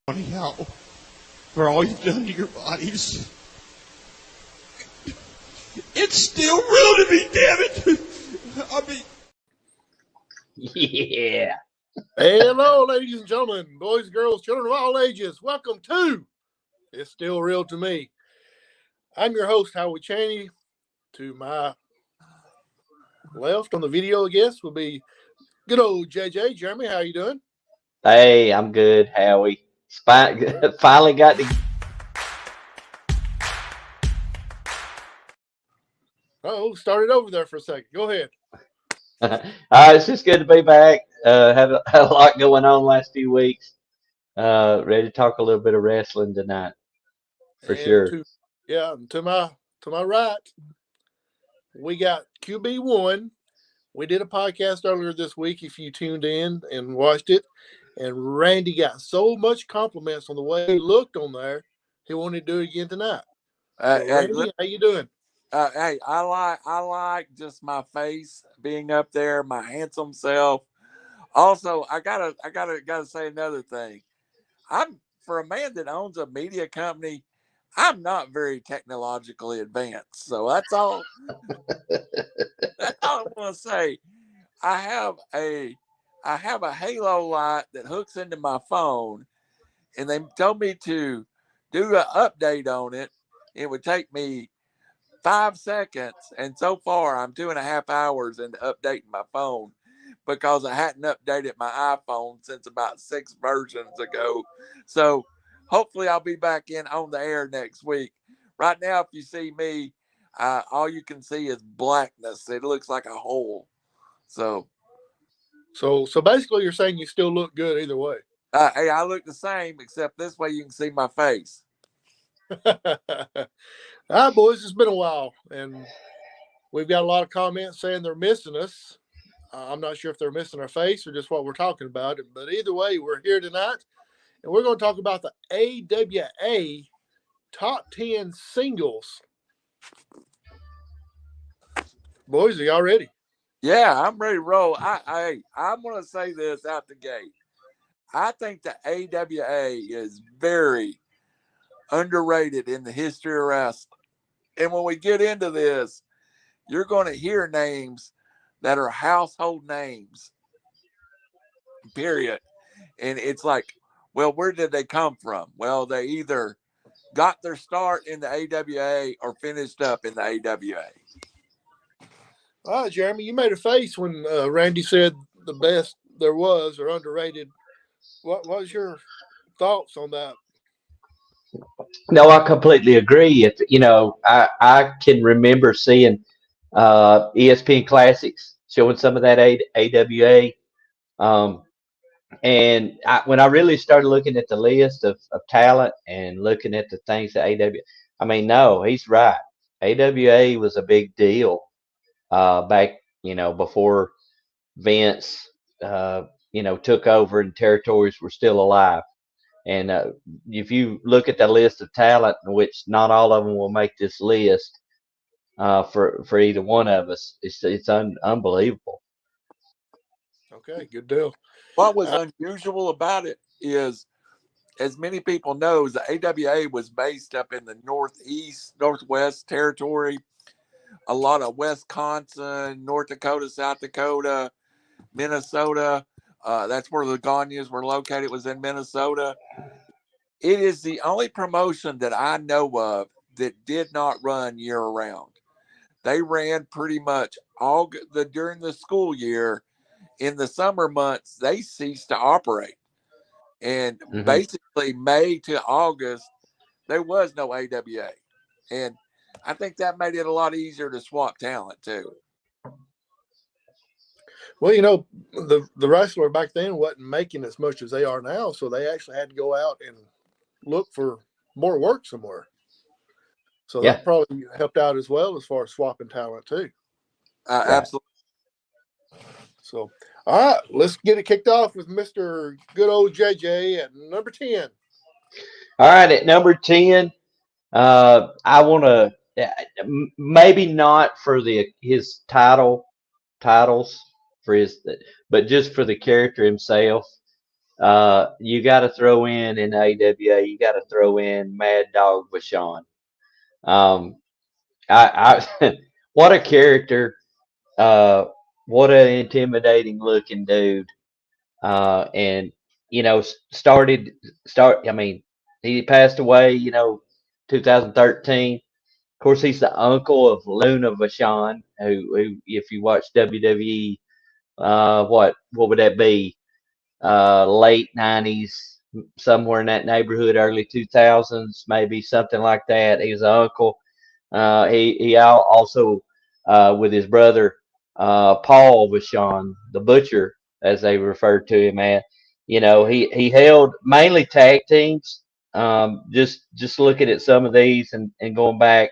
How for all you've done to your bodies. It's still real to me, damn it. I mean, Yeah. Hello, ladies and gentlemen, boys and girls, children of all ages. Welcome to It's Still Real to Me. I'm your host, Howie Chaney. To my left on the video, I guess, will be good old JJ. Jeremy, how you doing? Hey, I'm good, Howie. Finally got to. Oh, started over there for a second. Go ahead. It's just good to be back. Had a lot going on last few weeks. Ready to talk a little bit of wrestling tonight, for And sure. to my right, we got QB1. We did a podcast earlier this week. If you tuned in and watched it, and Randy got so much compliments on the way he looked on there, he wanted to do it again tonight. So, Randy, how you doing? Hey, I like just my face being up there, my handsome self. Also, I gotta say another thing. I'm for a man that owns a media company. I'm not very technologically advanced, so that's all. That's all I want to say. I have a I have a halo light that hooks into my phone, and they told me to do an update on it. It would take me 5 seconds, and so far I'm 2.5 hours into updating my phone because I hadn't updated my iPhone since about 6 versions ago. So hopefully I'll be back in on the air next week. Right now, if you see me, all you can see is blackness. It looks like a hole. So basically, you're saying you still look good either way. hey, I look the same, except this way you can see my face. All right, boys, it's been a while, and we've got a lot of comments saying they're missing us. I'm not sure if they're missing our face or just what we're talking about, but either way, we're here tonight, and we're going to talk about the AWA Top 10 Singles. Boys, are y'all ready? Yeah, I'm ready to roll. I'm going to say this out the gate. I think the AWA is very underrated in the history of wrestling. And when we get into this, you're going to hear names that are household names, period. And it's like, well, where did they come from? Well, they either got their start in the AWA or finished up in the AWA. All right, Jeremy, you made a face when Randy said the best there was or underrated. What was your thoughts on that? No, I completely agree. I can remember seeing ESPN Classics showing some of that AWA. And when I really started looking at the list of talent and looking at the things that I mean, no, he's right. AWA was a big deal back, before Vince, took over and territories were still alive. And if you look at the list of talent, in which not all of them will make this list for either one of us, it's unbelievable. Okay, good deal. What was unusual about it is, as many people know, the AWA was based up in the Northwest territory. A lot of Wisconsin, North Dakota, South Dakota, Minnesota. That's where the Gagnes were located. It was in Minnesota. It is the only promotion that I know of that did not run year round. They ran pretty much all during the school year. In the summer months, they ceased to operate. And basically, May to August, there was no AWA. And I think that made it a lot easier to swap talent, too. Well, the wrestler back then wasn't making as much as they are now, so they actually had to go out and look for more work somewhere. So that probably helped out as well as far as swapping talent, too. Right. Absolutely. So, all right, let's get it kicked off with Mr. Good old JJ at number 10. All right, at number 10, I want to maybe not for his titles for but just for the character himself. you got to throw in AWA. You got to throw in Mad Dog Vachon. Um, I what a character. Uh, what an intimidating looking dude. And start. I mean, he passed away. 2013. Of course, he's the uncle of Luna Vachon, who if you watch WWE, what would that be? Late '90s, somewhere in that neighborhood, early 2000s, maybe something like that. He was an uncle. He also with his brother Paul Vachon, the butcher, as they referred to him as. He held mainly tag teams. Just looking at some of these and going back,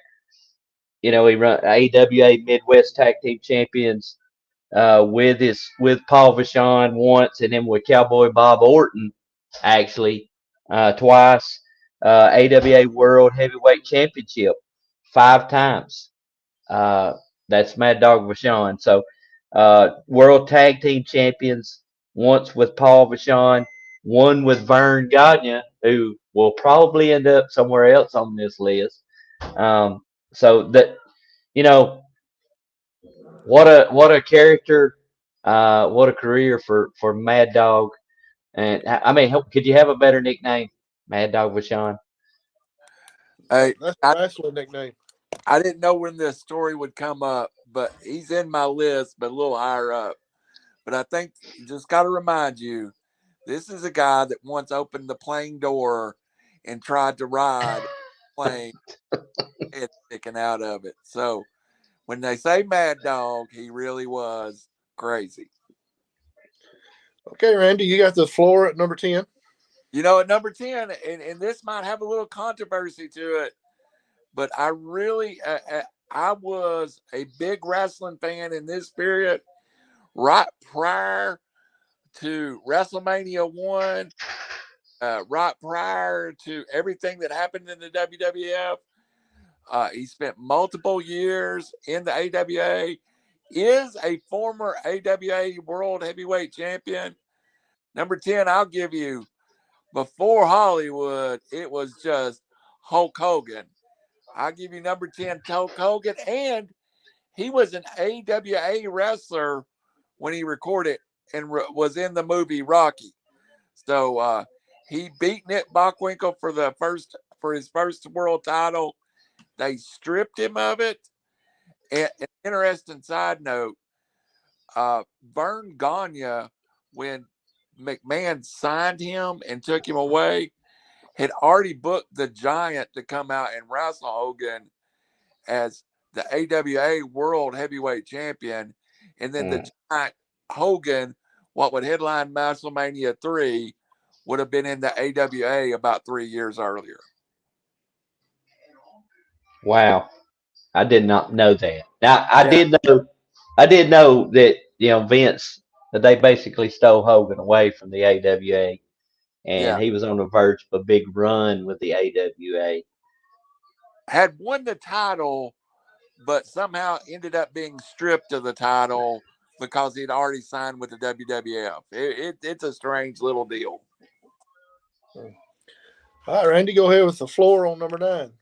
he run AWA Midwest Tag Team Champions with Paul Vachon once, and then with Cowboy Bob Orton actually twice. AWA World Heavyweight Championship 5 times. Uh, that's Mad Dog Vachon. So World Tag Team Champions once with Paul Vachon, one with Verne Gagne, who will probably end up somewhere else on this list. Um, so that you know what a character, what a career for Mad Dog. And I mean, could you have a better nickname, Mad Dog Vachon? Hey, That's I, a nice little nickname. I didn't know when this story would come up, but he's in my list, but a little higher up. But I think you just got to remind you, this is a guy that once opened the plane door and tried to ride a plane and sticking out of it. So when they say Mad Dog, he really was crazy. Okay, Randy, you got the floor at number 10. At number 10, and this might have a little controversy to it, but I was a big wrestling fan in this period, right prior to WrestleMania 1, right prior to everything that happened in the WWF. He spent multiple years in the AWA, is a former AWA World Heavyweight Champion. Number 10, I'll give you, before Hollywood, it was just Hulk Hogan. I'll give you number 10, Hulk Hogan. And he was an AWA wrestler when he recorded and was in the movie Rocky. So he beat Nick Bockwinkel for his first world title. They stripped him of it. And an interesting side note, Verne Gagne, when McMahon signed him and took him away, had already booked the Giant to come out and wrestle Hogan as the AWA World Heavyweight Champion. And then the Giant Hogan, what would headline WrestleMania 3, would have been in the AWA about 3 years earlier. Wow, I did not know that. Now Yeah. I did know that Vince, that they basically stole Hogan away from the AWA, and Yeah. he was on the verge of a big run with the AWA. Had won the title, but somehow ended up being stripped of the title because he'd already signed with the WWF. It's a strange little deal. All right, Randy, go ahead with the floor on number 9.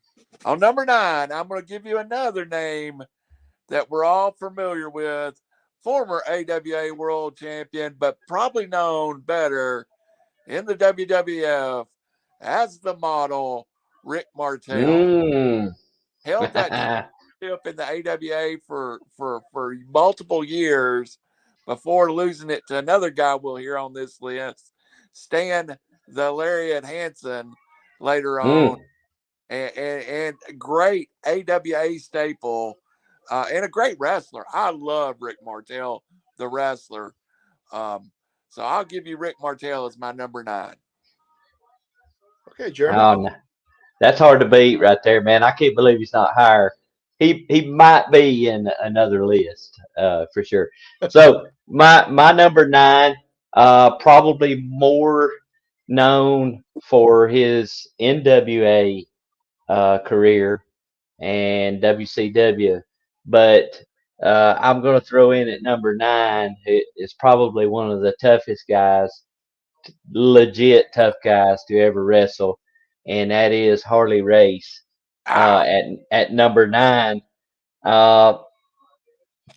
On number 9, I'm going to give you another name that we're all familiar with, former AWA World Champion, but probably known better in the WWF as the model, Rick Martel. Mm. Held that championship in the AWA for multiple years before losing it to another guy we'll hear on this list, Stan the Lariat Hansen, later on. And great AWA staple, and a great wrestler. I love Rick Martel, the wrestler. So I'll give you Rick Martel as my number 9. Okay, Jeremy. Oh, no. That's hard to beat right there, man. I can't believe he's not higher. He might be in another list, for sure. So my number 9, probably more known for his NWA career and WCW, but I'm going to throw in at number 9. It's probably one of the toughest guys legit tough guys to ever wrestle, and that is Harley Race. Ah, At number 9, uh,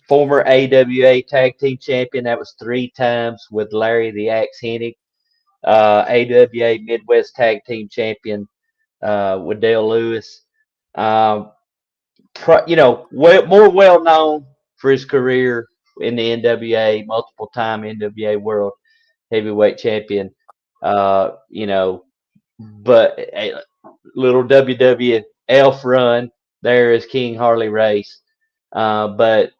former AWA Tag Team Champion. That was 3 times with Larry the Axe Hennig. AWA Midwest Tag Team Champion with Dale Lewis. Um, more well known for his career in the NWA, multiple time NWA World Heavyweight Champion. You know, but a little WWF run there is King Harley Race. But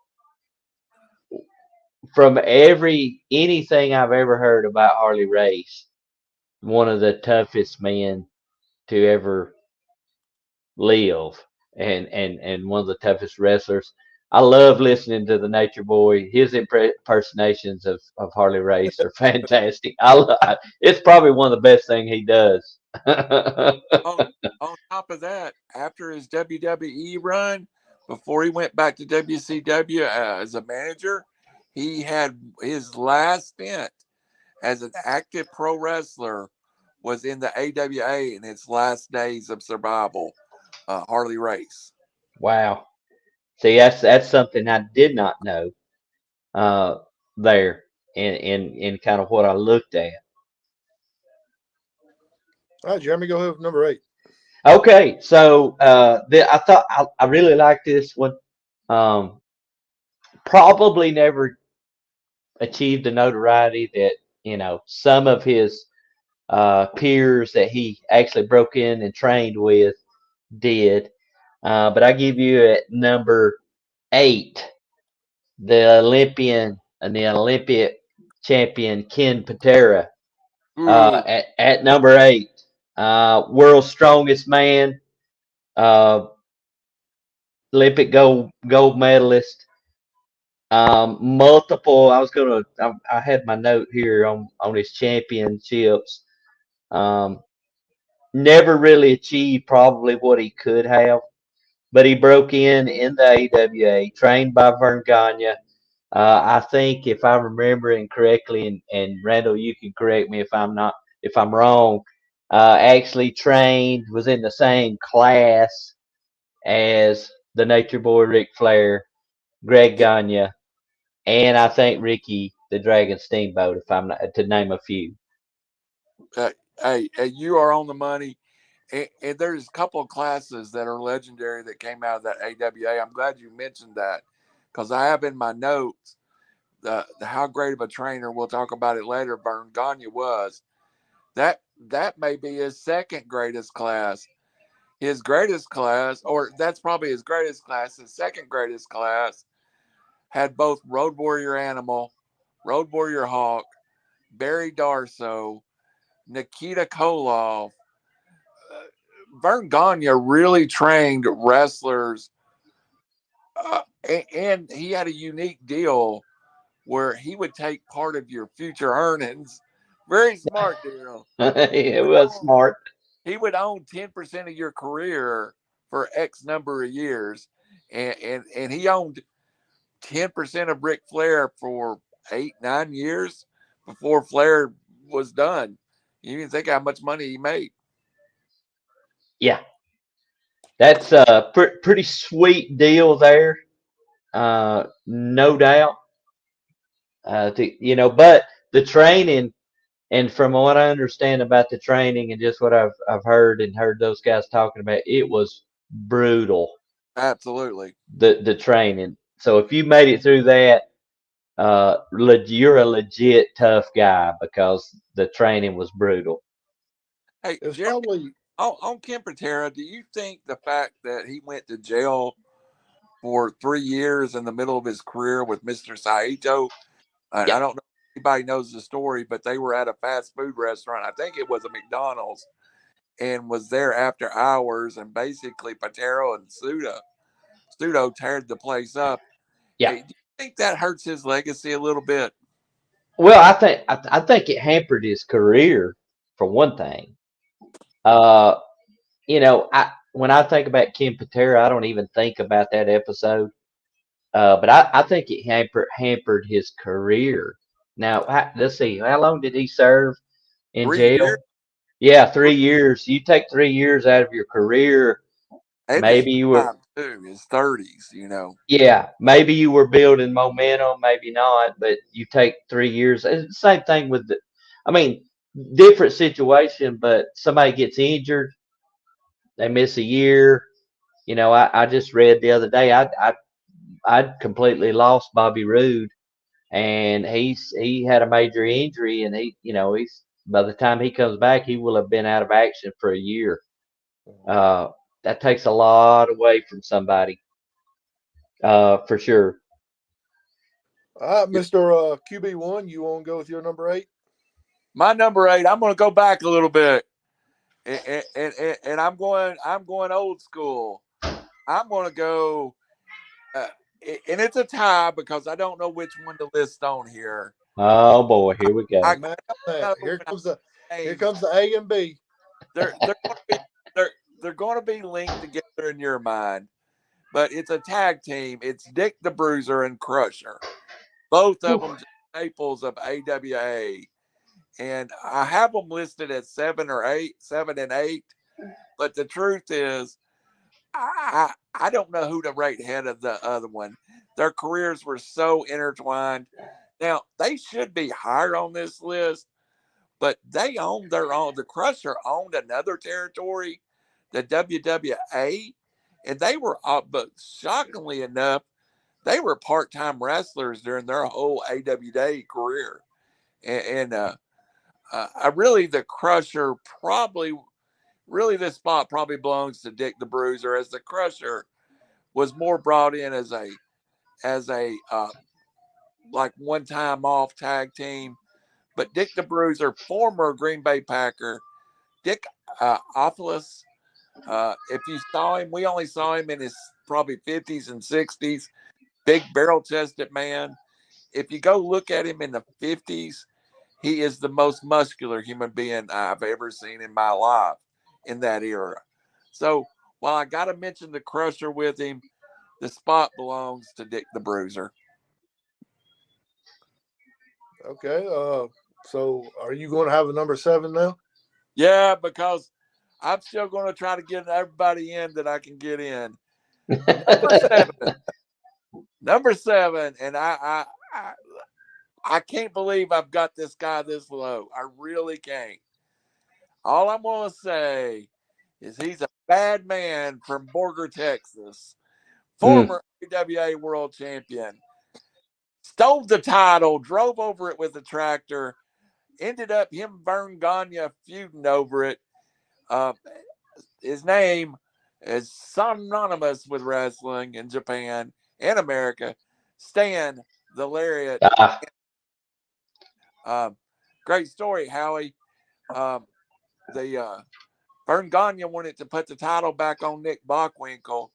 from anything I've ever heard about Harley Race, one of the toughest men to ever live, and one of the toughest wrestlers. I love listening to the Nature Boy. His impersonations of Harley Race are fantastic. It's probably one of the best thing he does. on, on top of that, after his WWE run, before he went back to WCW as a manager, he had his last stint as an active pro wrestler was in the AWA in its last days of survival. Harley Race. Wow. See, that's something I did not know. Uh, there in kind of what I looked at. All right, Jeremy, go ahead with number 8. Okay, so I thought I really liked this one. Um, Probably never achieved the notoriety that some of his peers that he actually broke in and trained with did. But I give you at number 8 the Olympian and the Olympic champion Ken Patera. Ooh, At number 8, world's strongest man, uh, Olympic gold medalist. Multiple. I had my note here on his championships. Um, Never really achieved probably what he could have, but he broke in the AWA, trained by Verne Gagne. I think if I'm remembering correctly, and Randall, you can correct me if I'm wrong. Actually trained, was in the same class as the Nature Boy Ric Flair, Greg yeah. Gagne, and I think Ricky the Dragon Steamboat, if I'm not to name a few. Uh, hey, you are on the money. And there's a couple of classes that are legendary that came out of that AWA. I'm glad you mentioned that because I have in my notes how great of a trainer. We'll talk about it later. Verne Gagne was that may be his second greatest class. His greatest class, or that's probably his greatest class. His second greatest class had both Road Warrior Animal, Road Warrior Hawk, Barry Darso, Nikita Koloff. Verne Gagne really trained wrestlers, and he had a unique deal where he would take part of your future earnings. Very smart deal. It was smart. He would own 10% of your career for X number of years, and he owned 10% of Ric Flair for 8, 9 years before Flair was done. You can think how much money he made. Yeah, that's a pretty sweet deal there. No doubt. But the training, and from what I understand about the training and just what I've heard those guys talking about, it was brutal. Absolutely. The training. So if you made it through that, you're a legit tough guy because the training was brutal. Hey, It's Jeremy, probably on Ken Patera, do you think the fact that he went to jail for 3 years in the middle of his career with Mr. Saito, and Yeah, I don't know if anybody knows the story, but they were at a fast food restaurant. I think it was a McDonald's, and was there after hours, and basically Patero and Studo teared the place up. yeah. Hey, do you think that hurts his legacy a little bit? Well, I think it hampered his career for one thing. Uh, I when I think about Ken Patera, I don't even think about that episode. But I think it hampered his career. Now, let's see, how long did he serve? in 3 jail. years? Yeah, 3 years. You take 3 years out of your career. And his Maybe you were, prime too, his 30s, you know. yeah, maybe you were building momentum, maybe not, but you take 3 years. It's the same thing with the, I mean, different situation, but somebody gets injured, they miss a year. I just read the other day, I'd completely lost Bobby Roode, and he had a major injury, and he's by the time he comes back, he will have been out of action for a year. Uh, that takes a lot away from somebody, for sure. All right, Mister QB1, you want to go with your number 8? My number 8, I'm going to go back a little bit, and I'm going old school. I'm going to go, and it's a tie because I don't know which one to list on here. Oh boy, here we go. I Man, know here when comes the names, A and B. they're going to be linked together in your mind, but it's a tag team. It's Dick the Bruiser and Crusher, both of them staples of AWA. And I have them listed at 7 and 8. But the truth is, I don't know who to rate ahead of the other one. Their careers were so intertwined. Now they should be higher on this list, but they owned their own. The Crusher owned another territory, the WWA, and they were, but shockingly enough, they were part-time wrestlers during their whole AWA career, and I really the Crusher probably really this spot probably belongs to Dick the Bruiser, as the Crusher was more brought in as a like one time off tag team, but Dick the Bruiser, former Green Bay Packer, Dick Ophilus. If you saw him, we only saw him in his probably 50s and 60s. Big barrel chested man. If you go look at him in the 50s, he is the most muscular human being I've ever seen in my life in that era. So while I got to mention the Crusher with him, the spot belongs to Dick the Bruiser. Okay. So are you going to have a number 7 now? Yeah, because I'm still going to try to get everybody in that I can get in. Number seven, and I can't believe I've got this guy this low. I really can't. All I'm going to say is he's a bad man from Borger, Texas, former AWA world champion, stole the title, drove over it with a tractor, ended up him Verne Gagne feuding over it. His name is synonymous with wrestling in Japan and America. Stan the Lariat. Great story, Howie. The Verne Gagne wanted to put the title back on Nick Bockwinkel.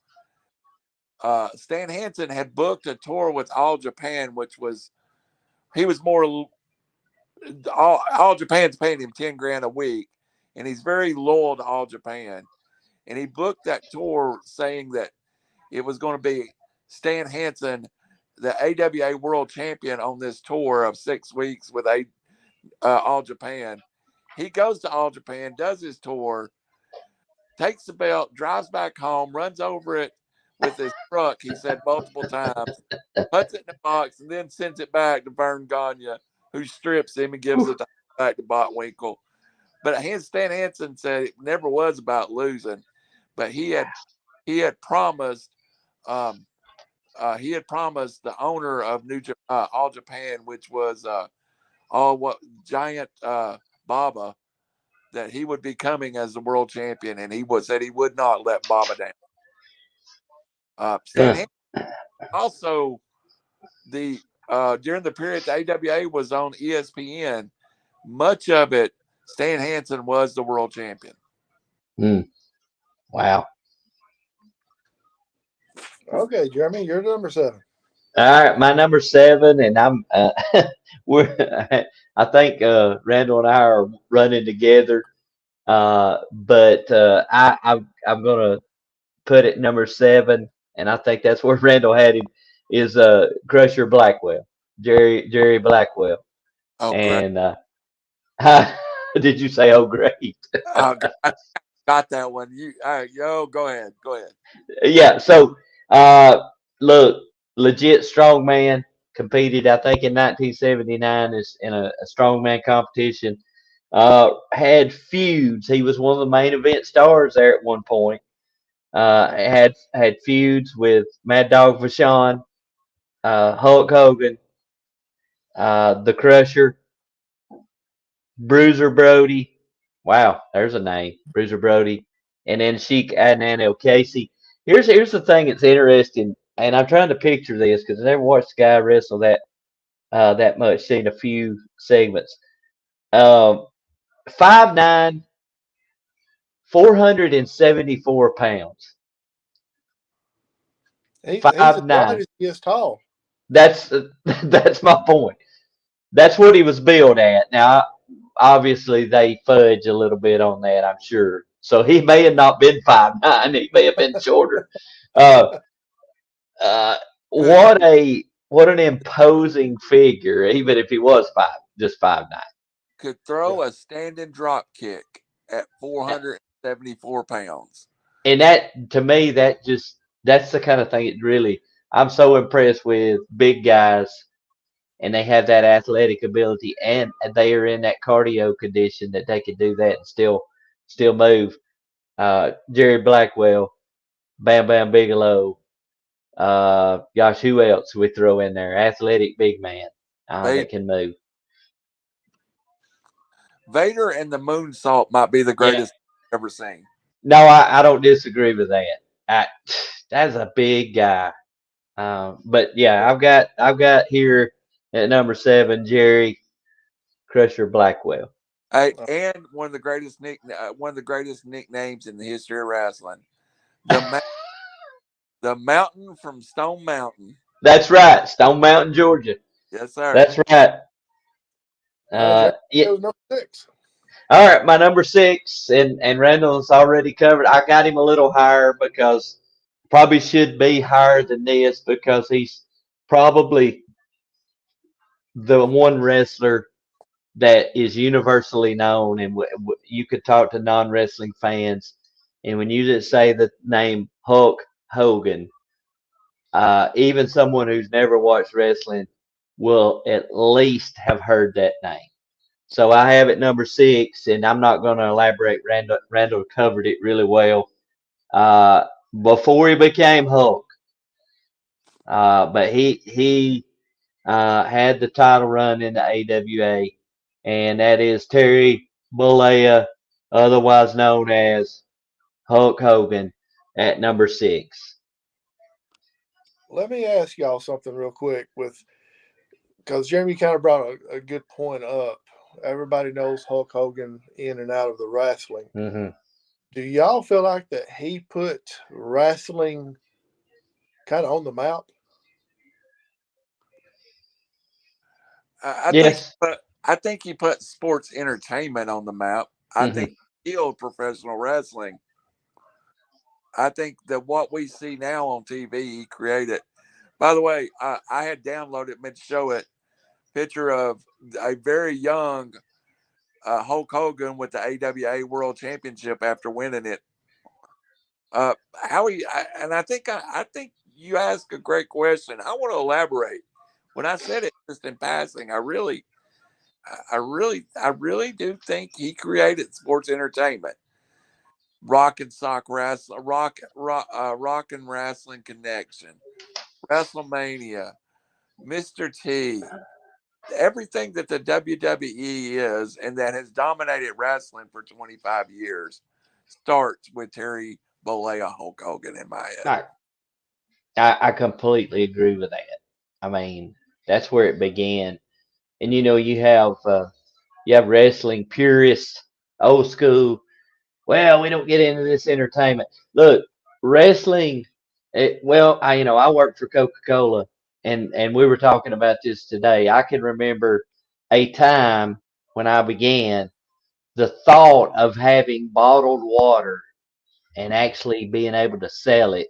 Stan Hansen had booked a tour with All Japan, which was he was more All Japan's paying him $10,000 a week, and he's very loyal to All Japan. And he booked that tour saying that it was going to be Stan Hansen, the AWA world champion, on this tour of 6 weeks with All Japan. He goes to All Japan, does his tour, takes the belt, drives back home, runs over it with his truck, he said multiple times, puts it in the box, and then sends it back to Verne Gagne, who strips him and gives it back to Botwinkle. But Stan Hansen said it never was about losing, but he had promised the owner of All Japan, which was Giant Baba, that he would be coming as the world champion, and said he would not let Baba down. Stan Hansen also during the period the AWA was on ESPN, much of it Stan Hansen was the world champion. Wow. Okay, Jeremy, you're number 7. All right, my number 7, and I'm I think Randall and I are running together, but I'm gonna put it number 7, and I think that's where Randall had him is Crusher Blackwell, Jerry Blackwell, Oh, great. and Did you say, oh, great? Oh, I got that one. Go ahead. Go ahead. Yeah. So, uh, look, legit strongman competed, I think, in 1979 is in a strongman competition. Had feuds. He was one of the main event stars there at one point. Had feuds with Mad Dog Vachon, Hulk Hogan, the Crusher, Bruiser Brody. Wow, there's a name, Bruiser Brody, and then Sheik Adnan Casey. Here's the thing that's interesting, and I'm trying to picture this because I never watched the guy wrestle that much. Seen a few segments. Um, 5'9", 474 pounds. He's as Five wide nine. as he is tall. That's that's my point. That's what he was billed at. Now, obviously, they fudge a little bit on that, I'm sure. So he may have not been 5'9". He may have been shorter. Uh, uh, Could what an imposing figure, even if he was just 5'9". could Yeah. throw a standing drop kick at 474 pounds. And that, to me, that's the kind of thing it really. I'm so impressed with big guys, and they have that athletic ability, and they are in that cardio condition that they can do that and still move. Jerry Blackwell, Bam Bam Bigelow, gosh, who else we throw in there? Athletic big man Vader, that can move. Vader and the moonsault might be the Yeah. greatest I've ever seen. No, I don't disagree with that. I, that's a big guy. But yeah, I've got here at number 7, Jerry Crusher Blackwell. Hey, and one of the greatest nicknames in the history of wrestling, the Ma- the Mountain from Stone Mountain. That's right, Stone Mountain, Georgia. Yes, sir. That's right. Jerry Yeah. goes number 6. All right, my number 6, and Randall's already covered. I got him a little higher because probably should be higher than this because he's probably the one wrestler that is universally known, and you could talk to non-wrestling fans, and when you just say the name Hulk Hogan, even someone who's never watched wrestling will at least have heard that name. So I have it number 6, and I'm not going to elaborate. Randall covered it really well. Uh, Before he became Hulk, but he had the title run in the AWA, and that is Terry Bollea, otherwise known as Hulk Hogan, at number 6. Let me ask y'all something real quick because Jeremy kind of brought a good point up. Everybody knows Hulk Hogan in and out of the wrestling. Mm-hmm. Do y'all feel like that he put wrestling kind of on the map? I think Yes. I think he put sports entertainment on the map. I Mm-hmm. think he killed professional wrestling. I think that what we see now on TV, he created. By the way, I had downloaded, meant to show it, picture of a very young Hulk Hogan with the AWA World Championship after winning it. Howie, I think you asked a great question. I want to elaborate. When I said it just in passing, I really do think he created sports entertainment. Rock and sock wrestling, rock and wrestling connection, WrestleMania, Mr. T, everything that the WWE is and that has dominated wrestling for 25 years starts with Terry Bollea Hulk Hogan in my head. I, I completely agree with that. I mean, that's where it began. And you have wrestling purists, old school. Well, we don't get into this entertainment. Look, wrestling. I worked for Coca-Cola, and we were talking about this today. I can remember a time when I began. The thought of having bottled water and actually being able to sell it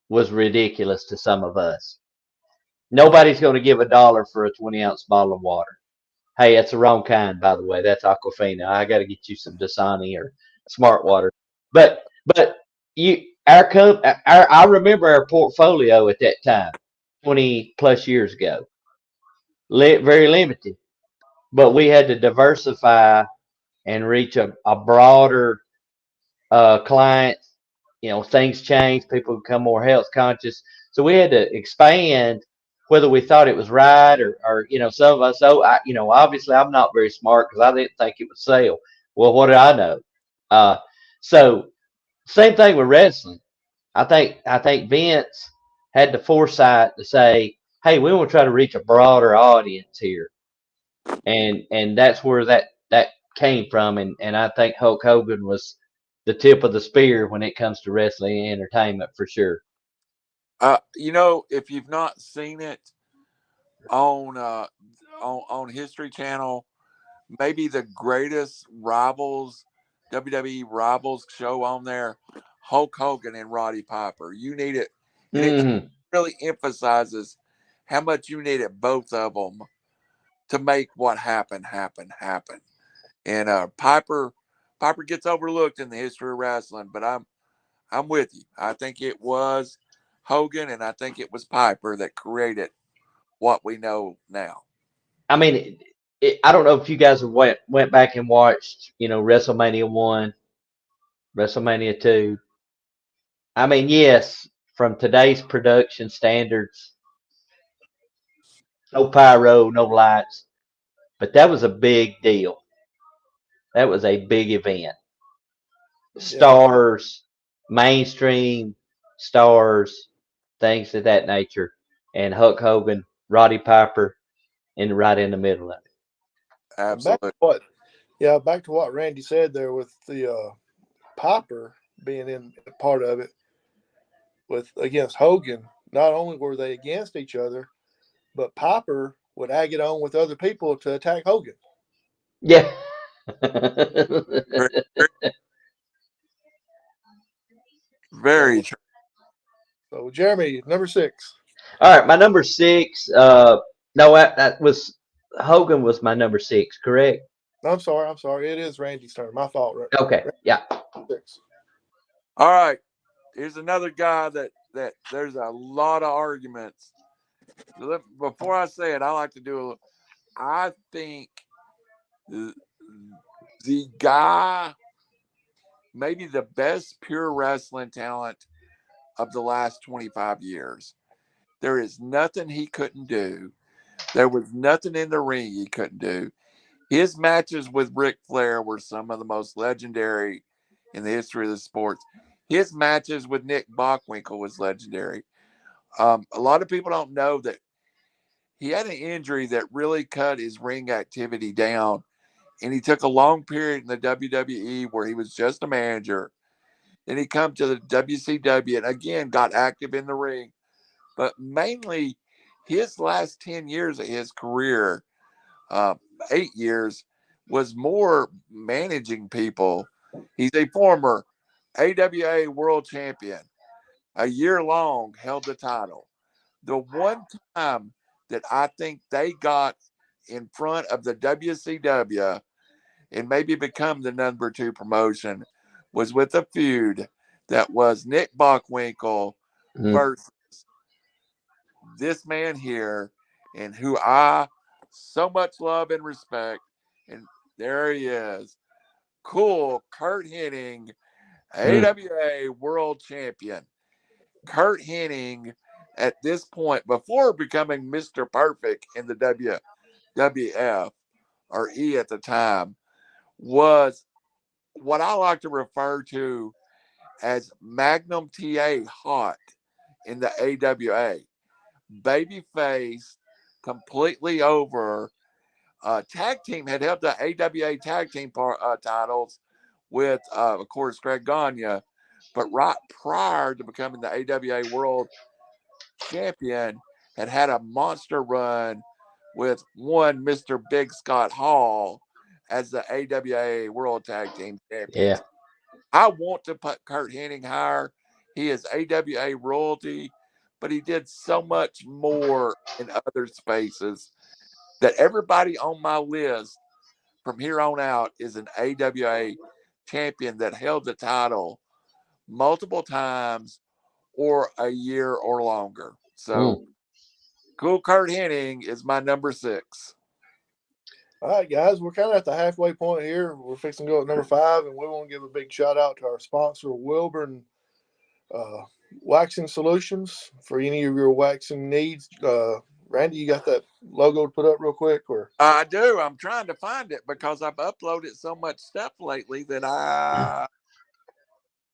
was ridiculous to some of us. Nobody's going to give $1 for a 20-ounce bottle of water. Hey, that's the wrong kind, by the way. That's Aquafina. I got to get you some Dasani or Smart Water. But you I remember our portfolio at that time, 20 plus years ago. Very limited, but we had to diversify and reach a broader client. Things change. People become more health conscious, so we had to expand. Whether we thought it was right or some of us. So obviously I'm not very smart because I didn't think it would sell. Well, what did I know? Uh, so same thing with wrestling. I think Vince had the foresight to say, "Hey, we want to try to reach a broader audience here," and that's where that came from. And I think Hulk Hogan was the tip of the spear when it comes to wrestling entertainment for sure. If you've not seen it on History Channel, maybe the greatest rivals WWE rivals show on there, Hulk Hogan and Roddy Piper. You need it, and it Hmm. really emphasizes how much you needed both of them to make what happened happen. And Piper gets overlooked in the history of wrestling, but I'm with you. I think it was Hogan and I think it was Piper that created what we know now. I mean, I don't know if you guys have went back and watched, WrestleMania 1, WrestleMania 2. I mean, yes, from today's production standards, no pyro, no lights, but that was a big deal. That was a big event. Yeah. Stars, mainstream stars, things of that nature, and Hulk Hogan, Roddy Piper, and right in the middle of it. And back Absolutely. to what, yeah, back to what Randy said there with the Piper being in part of it with against Hogan. Not only were they against each other, but Piper would ag it on with other people to attack Hogan. Yeah. Very, very, very So, true. so Jeremy, number 6. All right, my number 6. No, that was Hogan was my number 6, correct? I'm sorry. I'm sorry. It is Randy's turn. My fault. Okay, yeah. Randy 6. All right. Here's another guy that there's a lot of arguments. Before I say it, I like to do a. I think the, the guy, maybe the best pure wrestling talent of the last 25 years. There is nothing he couldn't do. There was nothing in the ring he couldn't do. His matches with Ric Flair were some of the most legendary in the history of the sports. His matches with Nick Bockwinkel was legendary. A lot of people don't know that he had an injury that really cut his ring activity down, and he took a long period in the WWE where he was just a manager. Then he come to the WCW and again got active in the ring, but mainly his last 10 years of his career, uh, 8 years, was more managing people. He's a former AWA world champion, a year long held the title. The one time that I think they got in front of the WCW and maybe become the number 2 promotion was with a feud that was Nick Bockwinkel Mm. versus this man here, and who I so much love and respect. And there he is. Cool Kurt Hennig, Mm. AWA world champion. Kurt Hennig, at this point, before becoming Mr. Perfect in the WWF or E at the time, was what I like to refer to as Magnum TA hot in the AWA. Babyface, completely over. Tag team had held the AWA tag team titles with, of course, Greg Gagne, but right prior to becoming the AWA World Champion, had a monster run with one Mr. Big Scott Hall as the AWA World Tag Team Yeah. Champions. I want to put Kurt Hennig higher. He is AWA royalty, but he did so much more in other spaces. that everybody on my list from here on out is an AWA champion that held the title multiple times or a year or longer. So, Cool Kurt Hennig is my number 6. All right, guys, we're kind of at the halfway point here. We're fixing to go at number 5, and we want to give a big shout out to our sponsor, Wilburn Waxing Solutions, for any of your waxing needs. Randy, you got that logo to put up real quick? Or I do. I'm trying to find it because I've uploaded so much stuff lately that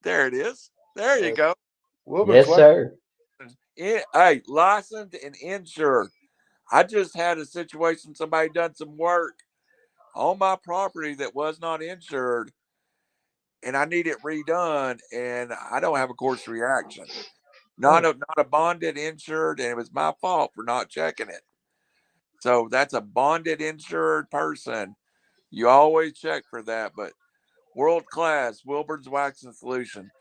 there it is. There you go. Wilburn's Yes, sir. Hey, licensed and insured. I just had a situation, somebody done some work on my property that was not insured, and I need it redone, and I don't have a course reaction. Not a bonded insured, and it was my fault for not checking it. So that's a bonded insured person. You always check for that, but world class Wilburn's Waxing Solution.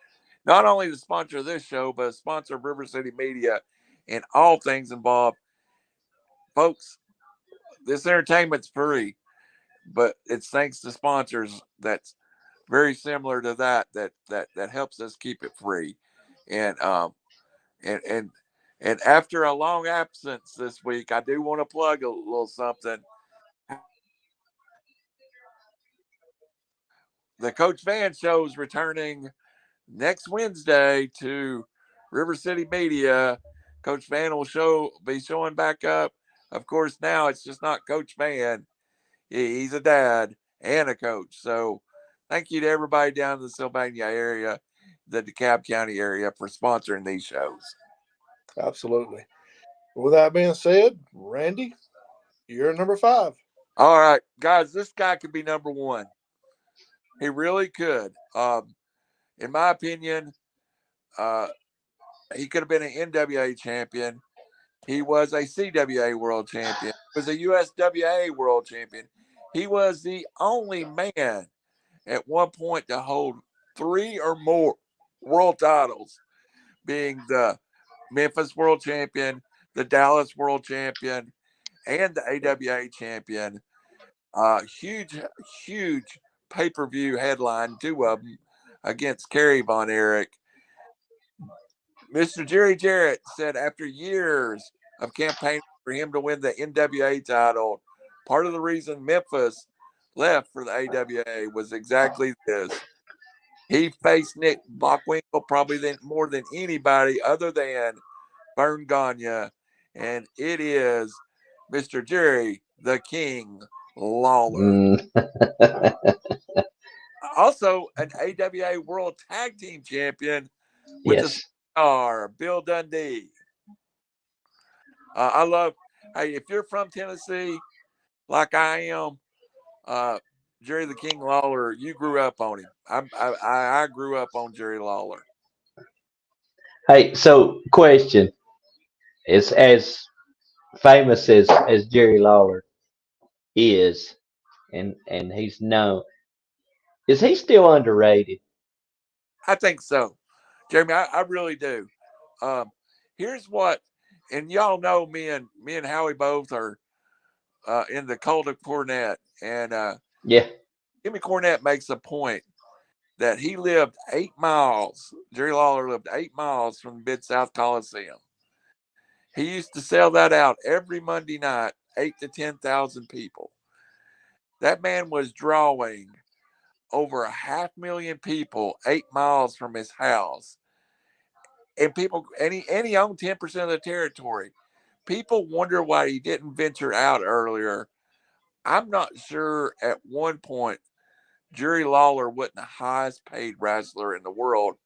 Not only the sponsor of this show, but a sponsor of River City Media and all things involved. Folks, this entertainment's free, but it's thanks to sponsors that's very similar to that helps us keep it free. And and and and after a long absence this week, I do want to plug a little something. The Coach Van show is returning next Wednesday to River City Media. Coach Van will be showing back up. Of course, now it's just not Coach Van. He's a dad and a coach. So thank you to everybody down in the Sylvania area, the DeKalb County area, for sponsoring these shows. Absolutely. With that being said, Randy, you're number 5. All right, guys, this guy could be number 1. He really could. In my opinion, he could have been an NWA champion. He was a CWA world champion. He was a USWA world champion. He was the only man at one point to hold 3 or more world titles, being the Memphis world champion, the Dallas world champion, and the AWA champion. Huge pay-per-view headline, 2 of them against Kerry Von Erich. Mr. Jerry Jarrett said after years of campaigning for him to win the NWA title, part of the reason Memphis left for the AWA was exactly this. He faced Nick Bockwinkel probably more than anybody other than Verne Gagne, and it is Mr. Jerry the King Lawler. Also, an AWA World Tag Team Champion with the star Bill Dundee. I love. Hey, if you're from Tennessee, like I am, Jerry the King Lawler, you grew up on him. I grew up on Jerry Lawler. Hey, so question is, as famous as Jerry Lawler is, and he's known, is he still underrated? I think so, Jeremy. I really do. Here's what, and y'all know me and Howie both are in the cult of Cornette, and Yeah. Jimmy Cornette makes a point that he lived 8 miles. Jerry Lawler lived 8 miles from the Mid-South Coliseum. He used to sell that out every Monday night, 8 to 10,000 people. That man was drawing over 500,000 people 8 miles from his house. And he owned 10% of the territory. People wonder why he didn't venture out earlier. I'm not sure at one point Jerry Lawler wasn't the highest paid wrestler in the world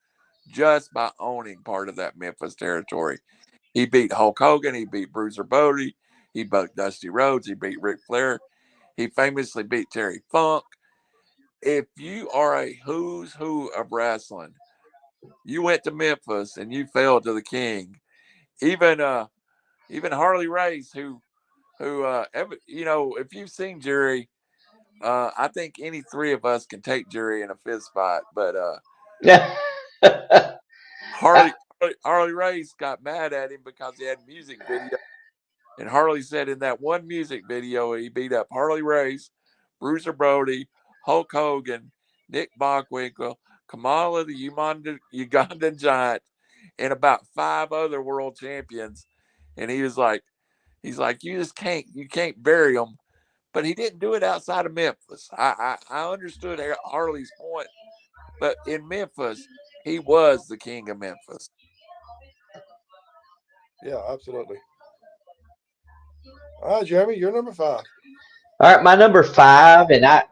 just by owning part of that Memphis territory. He beat Hulk Hogan. He beat Bruiser Brody. He beat Dusty Rhodes. He beat Ric Flair. He famously beat Terry Funk. If you are a who's who of wrestling, you went to Memphis and you fell to the king. Even Harley Race, if you've seen Jerry, I think any 3 of us can take Jerry in a fist fight. But Harley Race got mad at him because he had music video And Harley said in that one music video, he beat up Harley Race, Bruiser Brody, Hulk Hogan, Nick Bockwinkel, Kamala the Ugandan Giant, and about 5 other world champions. And he's like, you can't bury them. But he didn't do it outside of Memphis. I understood Harley's point, but in Memphis, he was the king of Memphis. Yeah, absolutely. All right, Jeremy, you're number 5. All right, my number 5, and I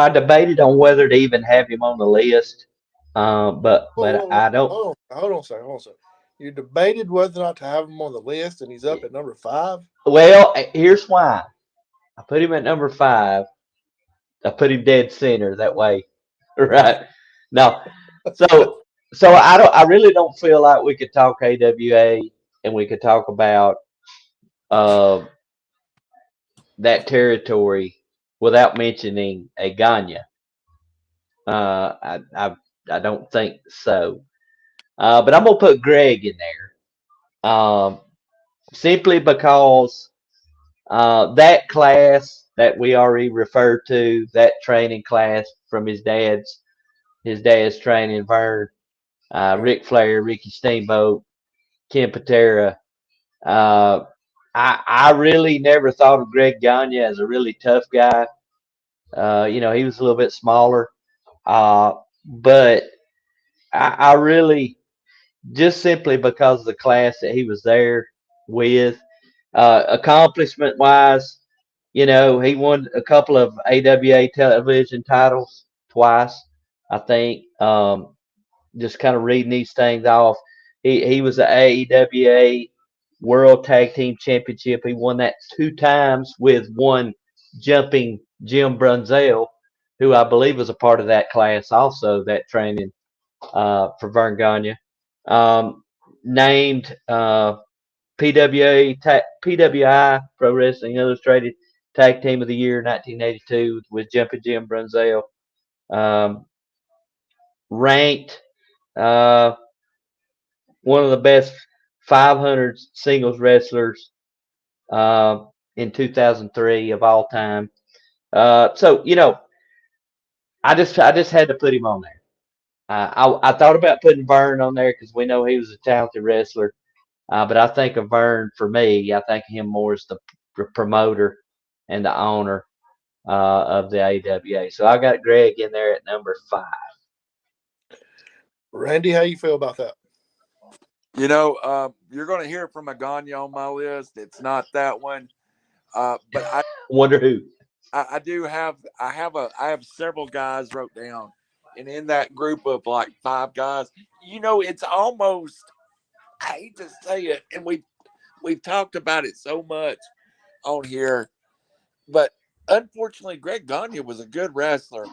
debated on whether to even have him on the list, but Whoa. I don't. Hold on a second. You debated whether or not to have him on the list, and he's up at number 5. Well, here's why. I put him at number 5. I put him dead center that way, right? No, so I really don't feel like we could talk AWA and we could talk about uh, that territory without mentioning a Gagne. I don't think so. But I'm gonna put Greg in there, simply because that class that we already referred to, that training class from his dad's training, Verne, Ric Flair, Ricky Steamboat, Ken Patera. I really never thought of Greg Gagne as a really tough guy. He was a little bit smaller, but I really, just simply because of the class that he was there with, accomplishment wise, he won a couple of AWA television titles twice, I think. Just kind of reading these things off. He was the AEWA World Tag Team Championship. He won that 2 times with one jumping Jim Brunzell, who I believe was a part of that class also, that training for Verne Gagne. Named PWI, Pro Wrestling Illustrated Tag Team of the Year 1982 with Jumping Jim Brunzell. Ranked one of the best 500 singles wrestlers in 2003 of all time. So I just had to put him on there. I thought about putting Verne on there because we know he was a talented wrestler. But I think of Verne, for me, I think of him more as the promoter and the owner of the AWA. So I got Greg in there at number 5. Randy, how you feel about that? You're going to hear from a Gagne on my list. It's not that one, but I wonder who. I have several guys wrote down, and in that group of like 5 guys, it's almost, I hate to say it, and we've talked about it so much on here, but unfortunately, Greg Gagne was a good wrestler,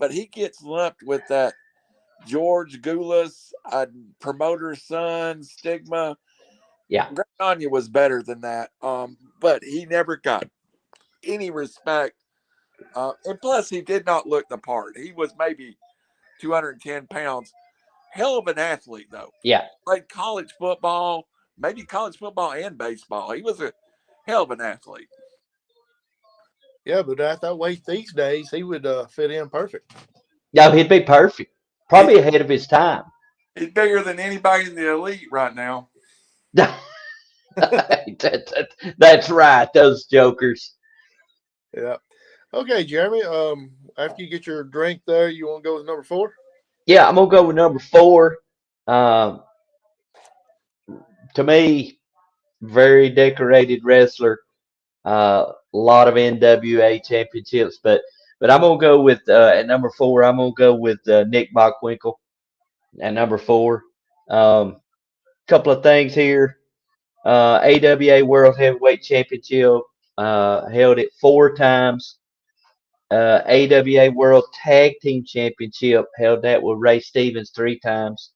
but he gets lumped with that George Goulas, promoter's son stigma. Yeah, Greg Gagne was better than that, but he never got any respect. And plus, he did not look the part. He was maybe 210 pounds. Hell of an athlete, though. Yeah. Played college football, maybe college football and baseball. He was a hell of an athlete. Yeah, but at that weight these days, he would fit in perfect. No, he'd be perfect. Probably ahead of his time. He's bigger than anybody in the elite right now. That's right, those jokers. Yeah. Okay, Jeremy. After you get your drink there, you want to go with number 4? Yeah, I'm gonna go with number 4. To me, very decorated wrestler. A lot of NWA championships, but I'm gonna go with at number 4. I'm gonna go with Nick Bockwinkel at number 4. Couple of things here. AWA World Heavyweight Championship, held it 4 times. AWA World Tag Team Championship, held that with Ray Stevens 3 times.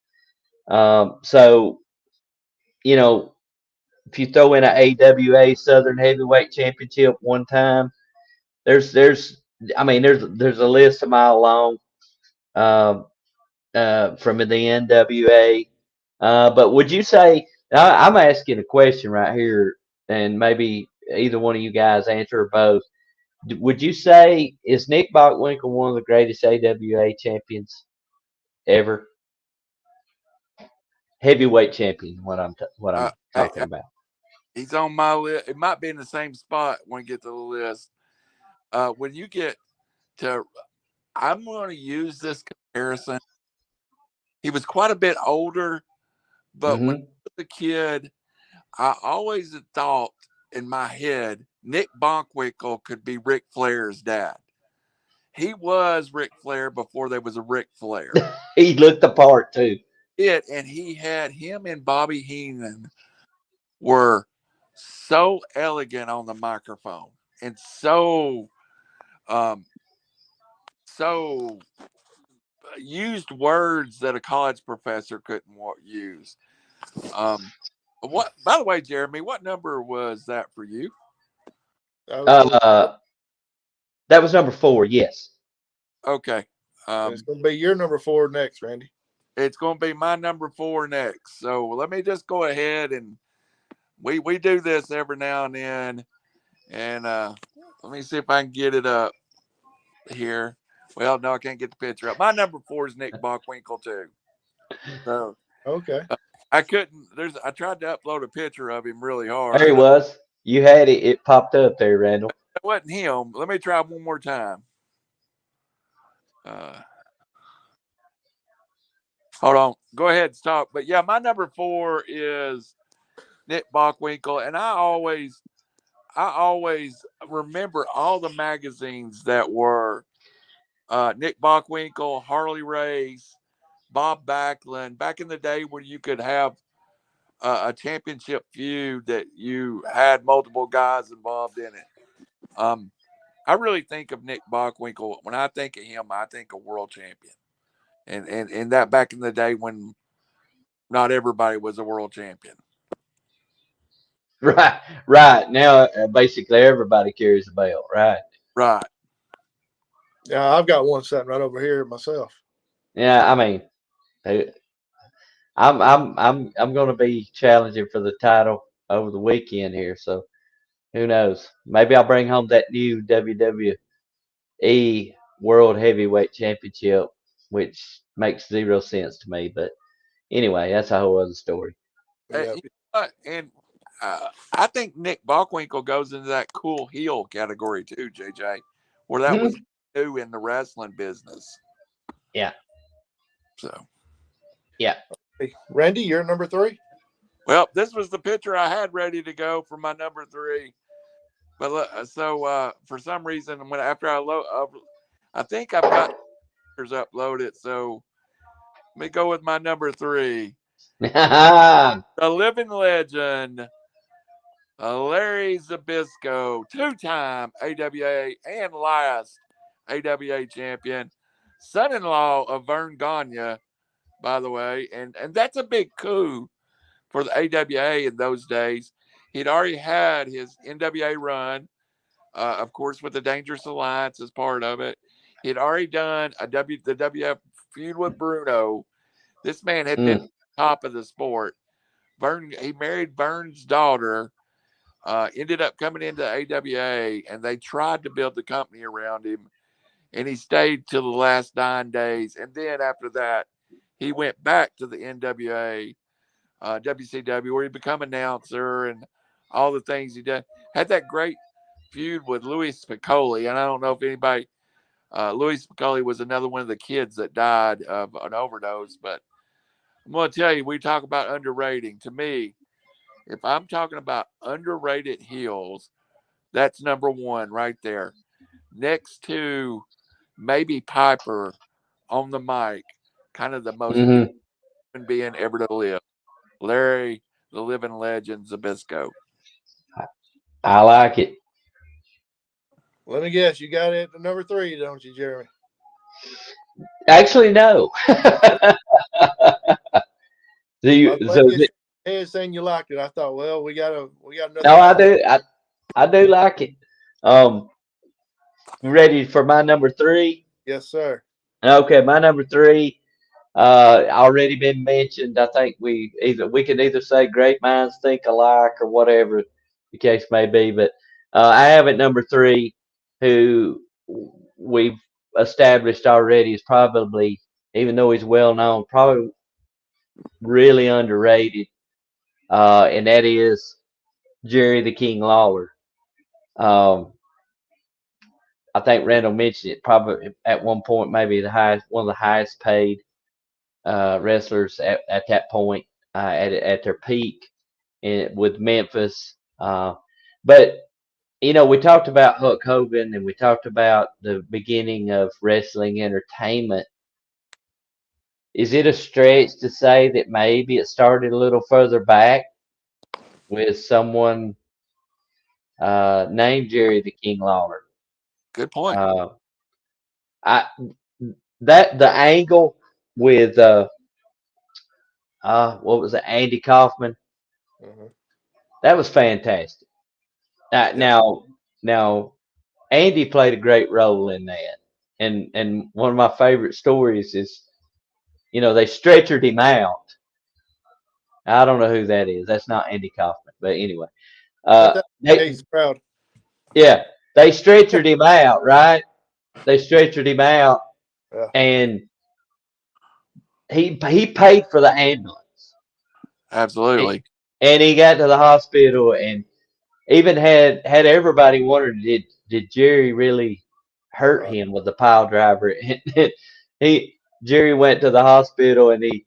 So, if you throw in an AWA Southern Heavyweight Championship 1 time, there's a list a mile long from the NWA. But would you say, I'm asking a question right here, and maybe either one of you guys answer or both. Would you say is Nick Bockwinkel one of the greatest AWA champions ever? Heavyweight champion, what I'm talking about. He's on my list. It might be in the same spot when you get to the list. When you get to, I'm going to use this comparison. He was quite a bit older, but when I was a kid, I always had thought in my head Nick Bockwinkel could be Ric Flair's dad. He was Ric Flair before there was a Ric Flair. He looked the part too. And he had him and Bobby Heenan were so elegant on the microphone and so used words that a college professor couldn't use. What? By the way, Jeremy, what number was that for you? That was number 4. Yes. Okay. It's going to be your number 4 next, Randy. It's going to be my number 4 next. So let me just go ahead and we do this every now and then, and let me see if I can get it up here. Well, no, I can't get the picture up. My number 4 is Nick Bockwinkel too. So okay, I couldn't. I tried to upload a picture of him really hard. There he was. You had it. It popped up there, Randall. It wasn't him. Let me try one more time. Hold on. Go ahead, stop. But yeah, my number 4 is Nick Bockwinkel, and I always remember all the magazines that were Nick Bockwinkel, Harley Race, Bob Backlund. Back in the day when you could have a championship feud that you had multiple guys involved in it. I really think of Nick Bockwinkel. When I think of him, I think of world champion. And that back in the day when not everybody was a world champion. Right. Now, basically, everybody carries a belt, right? Right. Yeah, I've got one sitting right over here myself. Yeah, I mean, I'm going to be challenging for the title over the weekend here, so who knows? Maybe I'll bring home that new WWE World Heavyweight Championship, which makes 0 sense to me. But anyway, that's a whole other story. Yeah. You know what? And I think Nick Bockwinkel goes into that cool heel category too, JJ, where that was new in the wrestling business. Yeah. So. Yeah. Hey, Randy, you're number 3. Well, this was the picture I had ready to go for my number 3, but so for some reason, after I load, I think I've got pictures uploaded. So let me go with my number 3, the living legend, Larry Zbyszko, 2-time AWA and last AWA champion, son-in-law of Verne Gagne, by the way, and that's a big coup for the AWA in those days. He'd already had his NWA run, of course, with the Dangerous Alliance as part of it. He'd already done the WF feud with Bruno. This man had been top of the sport. He married Verne's daughter, ended up coming into AWA, and they tried to build the company around him. And he stayed till the last 9 days. And then after that, he went back to the NWA. WCW, where he became announcer and all the things he did. Had that great feud with Louis Spicoli, and I don't know if anybody. Louis Spicoli was another one of the kids that died of an overdose. But I'm going to tell you, we talk about underrating. To me, if I'm talking about underrated heels, that's number 1 right there. Next to maybe Piper on the mic, kind of the most human being ever to live. Larry, the living legend, Zbyszko. I like it. Let me guess, you got it at number 3, don't you, Jeremy? Actually, no. Head saying you liked it. I thought, well, we got another. No, I do. I do like it. Ready for my number 3? Yes, sir. Okay, my number 3. Already been mentioned. I think we can either say great minds think alike or whatever. the case may be. But I have at number 3, who we've established already is probably, even though he's well known, probably really underrated, and that is Jerry the King Lawler. Um, I think Randall mentioned it. Probably at one point, maybe one of the highest paid wrestlers at that point, at their peak with Memphis. But we talked about Hulk Hogan and we talked about the beginning of wrestling entertainment. Is it a stretch to say that maybe it started a little further back with someone named Jerry the King Lawler? Good point. I that the angle with what was it, Andy Kaufman? Mhm. That was fantastic. Yeah. Now Andy played a great role in that, and one of my favorite stories is, they stretchered him out. I don't know who that is. That's not Andy Kaufman, but anyway, Ain't that they Ace Proud? yeah, they stretchered him out, right? They stretchered him out, Yeah. and he paid for the ambulance, Absolutely. and he got to the hospital, and even had everybody wondered, did Jerry really hurt Right. him with the pile driver? he Jerry went to the hospital, and he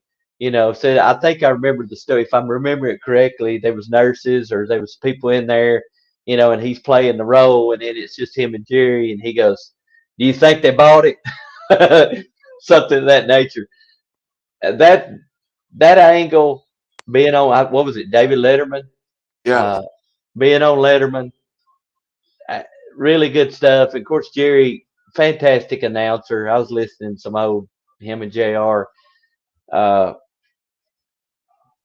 said, I think I remember the story, if I'm remembering it correctly, there was nurses or there was people in there, and he's playing the role, and then it's just him and Jerry, and he goes, do you think they bought it? Something of that nature. That angle, being on, what was it, David Letterman? Yeah. Uh, being on Letterman, uh, really good stuff. Of course, Jerry, fantastic announcer. I was listening to some old him and JR. Uh,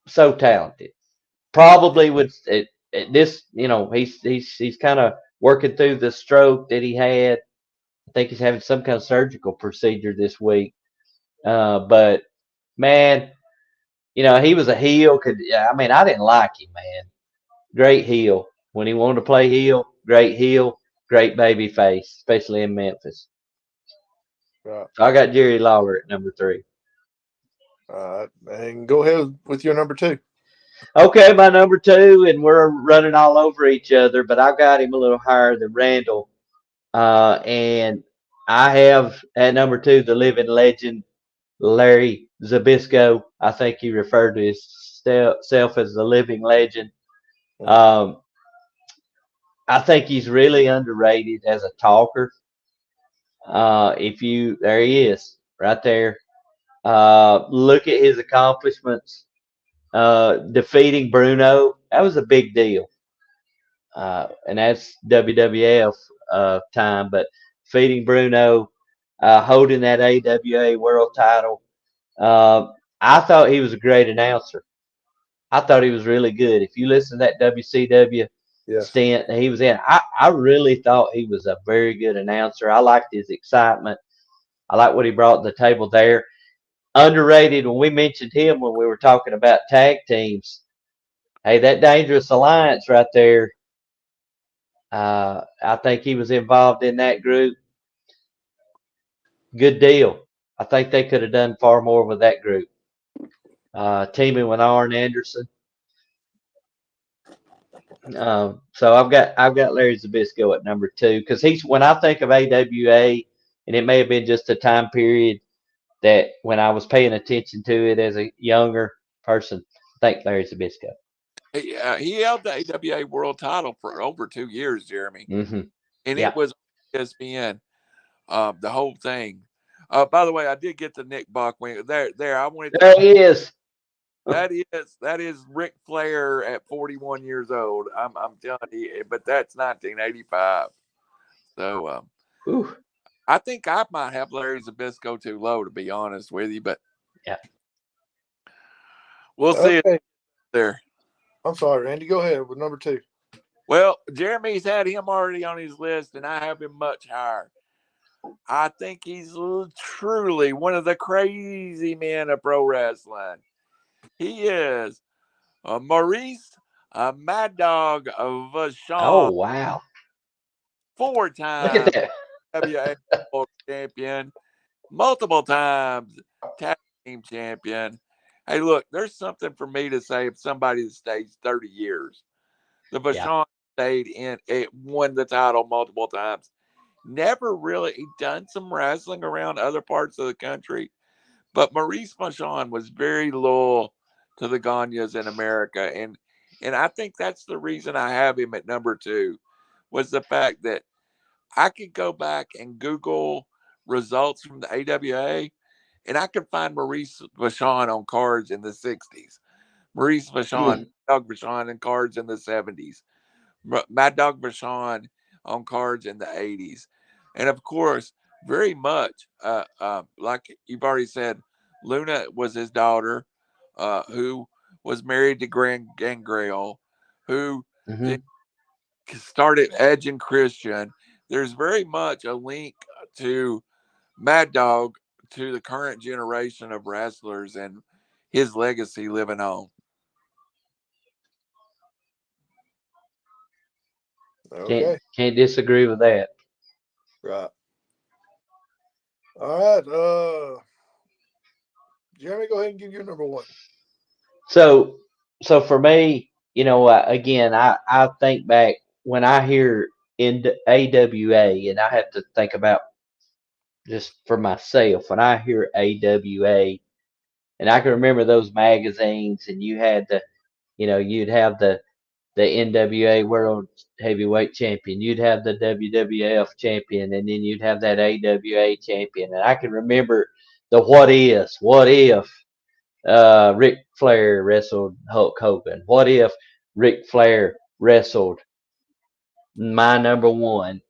so talented. Probably would at this, he's kind of working through the stroke that he had. I think he's having some kind of surgical procedure this week. But man, he was a heel. I didn't like him, man. Great heel. When he wanted to play heel, great baby face, especially in Memphis. Right. So I got Jerry Lawler at number 3. And go ahead with your number 2. Okay, my number 2, and we're running all over each other, but I got him a little higher than Randall. And I have at number 2 the living legend, Larry Zbyszko. I think he referred to himself as the living legend. Um, I think he's really underrated as a talker. There he is, right there. Look at his accomplishments. Defeating Bruno, that was a big deal. And that's WWF time, but defeating Bruno, holding that AWA world title. I thought he was a great announcer. I thought he was really good. If you listen to that WCW Yes. stint that he was in, I really thought he was a very good announcer. I liked his excitement. I like what he brought to the table there. Underrated when we mentioned him when we were talking about tag teams. Hey, that Dangerous Alliance right there. I think he was involved in that group. Good deal. I think they could have done far more with that group. Teaming with Arn Anderson. So I've got Larry Zbyszko at number 2 because when I think of AWA, and it may have been just a time period that when I was paying attention to it as a younger person, I think Larry Zbyszko. He held the AWA world title for over 2 years, Jeremy. Mm-hmm. And Yeah. it was ESPN, the whole thing. By the way, I did get the Nick Buck wing. There. I wanted to. There he is. That is Ric Flair at 41 years old. I'm telling you, but that's 1985. So I think I might have Larry Zbyszko too low, to be honest with you, but yeah, we'll see it there. I'm sorry, Randy. Go ahead with number 2. Well, Jeremy's had him already on his list, and I have him much higher. I think he's truly one of the crazy men of pro wrestling. He is Maurice Mad Dog Oh Vachon, wow! Look at 4-time that. WA World Champion, multiple times tag team champion. Hey, look, there's something for me to say if somebody that stays 30 years. The Yeah. Vachon stayed in it, won the title multiple times. Never really he done some wrestling around other parts of the country, but Maurice Vachon was very loyal to the Gagnes in America, and I think that's the reason I have him at number two, was the fact that I could go back and Google results from the AWA, and I could find Maurice Vachon on cards in the 60s. Maurice Vachon, Doug Vachon on cards in the 70s. Mad Dog Vachon on cards in the 80s. And of course, very much, like you've already said, Luna was his daughter, who was married to Gangrel, who Hmm. started Edge and Christian. There's very much a link to Mad Dog to the current generation of wrestlers and his legacy living on. Okay. Can't disagree with that. Right. All right. Jeremy, go ahead and give your number one. So so for me, again, I think back when I hear in AWA, and I have to think about just for myself when I hear AWA, and I can remember those magazines, and you had you'd have the NWA World Heavyweight Champion, you'd have the WWF Champion, and then you'd have that AWA Champion, and I can remember the what if Ric Flair wrestled Hulk Hogan? What if Ric Flair wrestled my number one,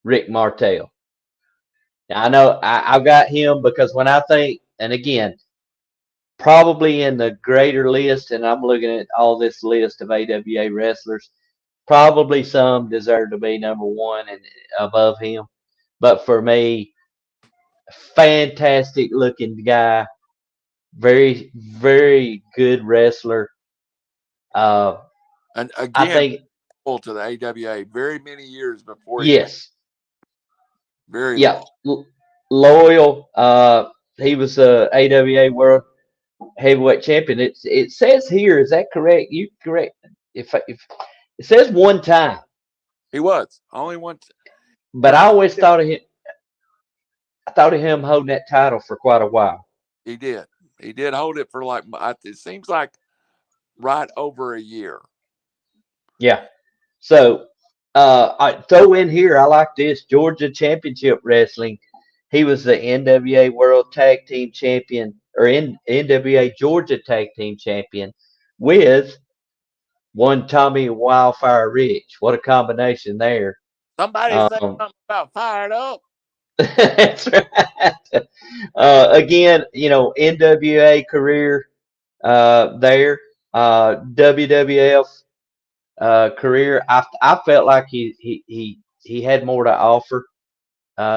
Rick Martel? Now, I know I've got him because when I think, and again, probably in the greater list, and I'm looking at all this list of AWA wrestlers, probably some deserve to be number one and above him. But for me, fantastic looking guy, very, very good wrestler. Uh, And I again, think, to the AWA very many years before he went. yes, Very yeah, long. loyal. He was a AWA World Heavyweight Champion. It says here, is that correct? You correct? If it says one time, He was only one. but I always thought of him. I thought of him holding that title for quite a while. He did. He did hold it for like it seems like right over a year. Yeah. So I throw in here. I like this Georgia Championship Wrestling. He was the NWA World Tag Team Champion or NWA Georgia Tag Team Champion with one Tommy Wildfire Rich. What a combination there. Somebody say Um, something about fired up. that's right. Again, NWA career there. WWF career. I felt like he had more to offer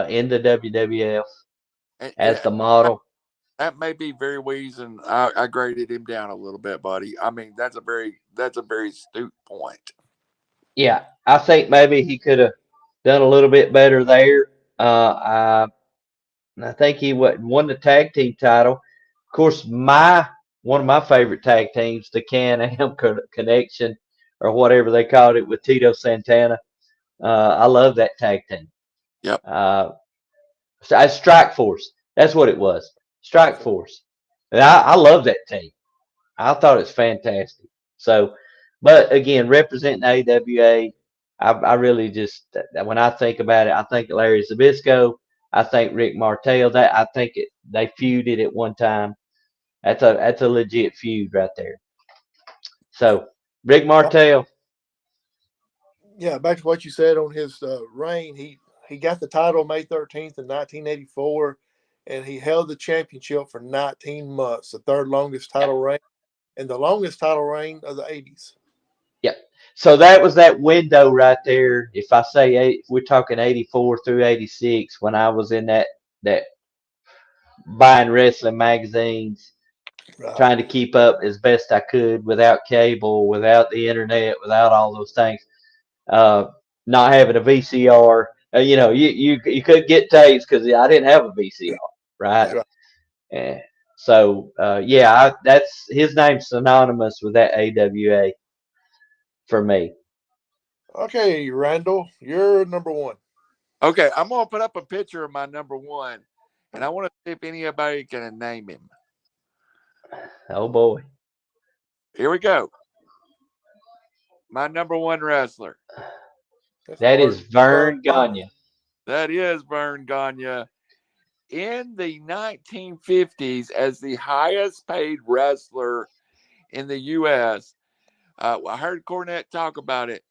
in the WWF as And the model. that may be very reason I graded him down a little bit, buddy. I mean, that's a very astute point. Yeah, I think maybe he could have done a little bit better there. I think he won the tag team title. Of course, my one of my favorite tag teams, the Can-Am Connection, or whatever they called it, with Tito Santana. I love that tag team. Yep. Strike Force. That's what it was. Strike Force. And I love that team. I thought it's fantastic. So, but again, representing AWA, I really just when I think about it, I think Larry Zbyszko. I think Rick Martel. That I think they feuded at one time. That's a legit feud right there. So Rick Martel. Yeah, back to what you said on his reign. He got the title May 13th in 1984, and he held the championship for 19 months, the third longest title reign, and the longest title reign of the 80s. Yep. So that was that window right there. If I say if we're talking 84 through 86, when I was in that buying wrestling magazines, trying to keep up as best I could without cable, without the internet, without all those things. Uh, Not having a VCR, you could get tapes because I didn't have a VCR, right? Right. And so, that's his name's synonymous with that AWA for me. Okay, Randall, you're number one. Okay, I'm gonna put up a picture of my number one, and I want to see if anybody can name him. Oh boy, Here we go. My number one wrestler. That's that hard. is Verne Gagne. That is Verne Gagne. In the 1950s, as the highest paid wrestler in the U.S., I heard Cornette talk about it.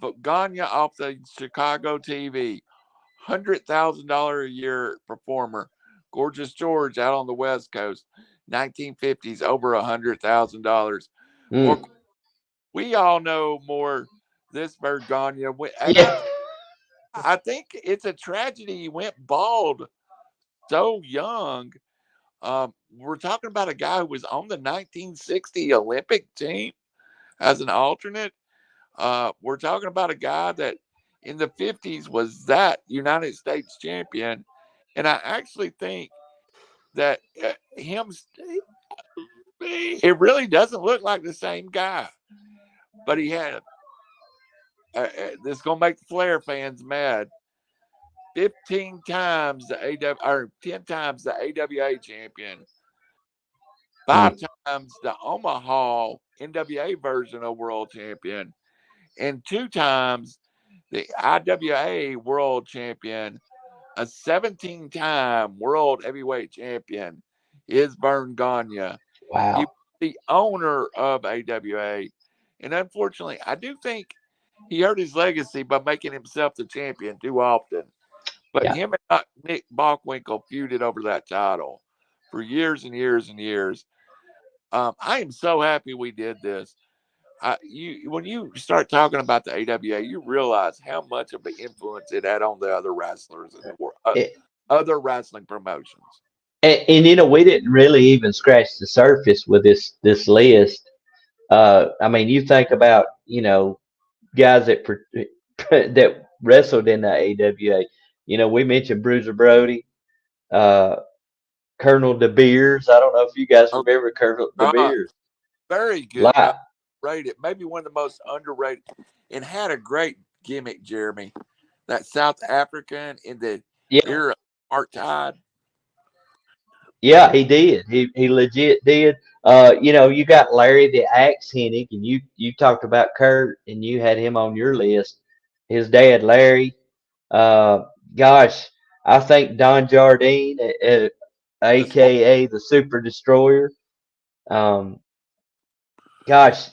But Gagne off the Chicago TV, $100,000 a year performer. Gorgeous George out on the West Coast, 1950s, over $100,000. Well, Mm. we all know more this Verne Gagne, and Yeah, I think it's a tragedy he went bald so young. We're talking about a guy who was on the 1960 Olympic team as an alternate. We're talking about a guy that in the 50s was that United States champion. And I actually think that it really doesn't look like the same guy. But he had, this is going to make the Flair fans mad, 15 times the AW, or 10 times the AWA champion, five mm. times the Omaha NWA version of world champion, and two times the IWA world champion, a 17-time world heavyweight champion is Verne Gagne. He was Wow. the owner of AWA. And unfortunately, I do think he hurt his legacy by making himself the champion too often. But Yeah. him and Nick Bockwinkel feuded over that title for years and years and years. I am so happy we did this. When you start talking about the AWA, you realize how much of an influence it had on the other wrestlers in the world, It, other wrestling promotions. and we didn't really even scratch the surface with this list. I mean, you think about guys that wrestled in the AWA. We mentioned Bruiser Brody, uh, Colonel De Beers. I don't know if you guys Oh, remember Colonel De God, Beers. very good, Live. rated, maybe one of the most underrated, and had a great gimmick. Jeremy, that South African in the Yeah, era of apartheid. yeah, he did. He legit did. You got Larry the Axe Hennig, and you talked about Kurt, and you had him on your list. His dad, Larry. Uh, Gosh, I think Don Jardine, That's what. aka the Super Destroyer. Um, gosh,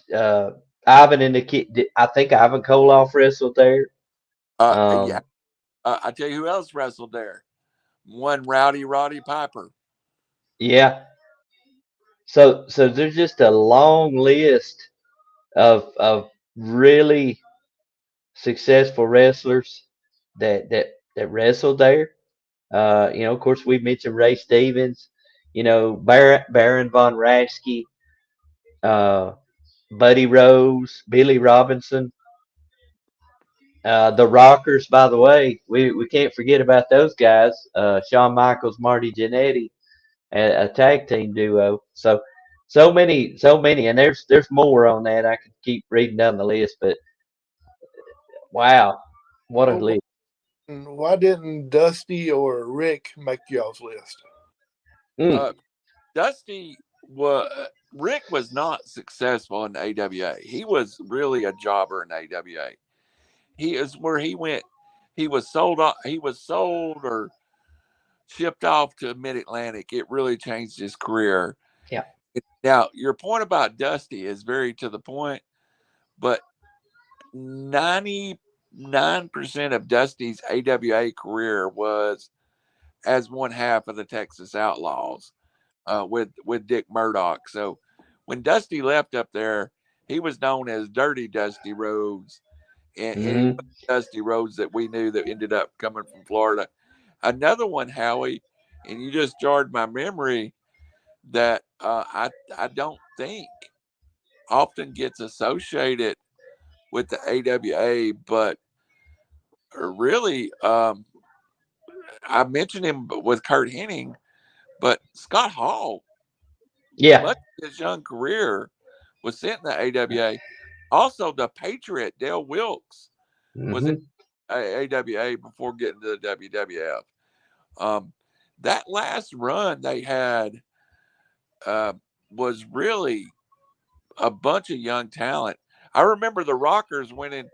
Ivan and the kid. I think Ivan Koloff wrestled there. Yeah, Um, I tell you who else wrestled there. One Rowdy Roddy Piper. yeah. So there's just a long list of really successful wrestlers that wrestled there. Of course, we mentioned Ray Stevens. Baron von Raschke, uh, Buddy Rose, Billy Robinson, the Rockers. By the way, we can't forget about those guys. Shawn Michaels, Marty Jannetty, a tag team duo. So many, and there's more on that. I could keep reading down the list, but wow, what a Well, list! why didn't Dusty or Rick make y'all's list? Mm, Uh, Dusty was Rick was not successful in AWA. He was really a jobber in AWA. He is where he went. He was sold off. He was sold or shipped off to Mid Atlantic. It really changed his career. yeah. Now, your point about Dusty is very to the point, but 99% of Dusty's AWA career was as one half of the Texas Outlaws, with Dick Murdoch. So when Dusty left up there, he was known as Dirty Dusty Rhodes, and he was Hmm. Dusty Rhodes that we knew that ended up coming from Florida. Another one, Howie, and you just jarred my memory that I don't think often gets associated with the AWA, but really, I mentioned him with Kurt Hennig, but Scott Hall, Yeah. much of his young career, was sent in the AWA. Also, the Patriot Dale Wilkes was in Hmm. AWA before getting to the WWF. Um, that last run they had uh, was really a bunch of young talent. I remember the Rockers winning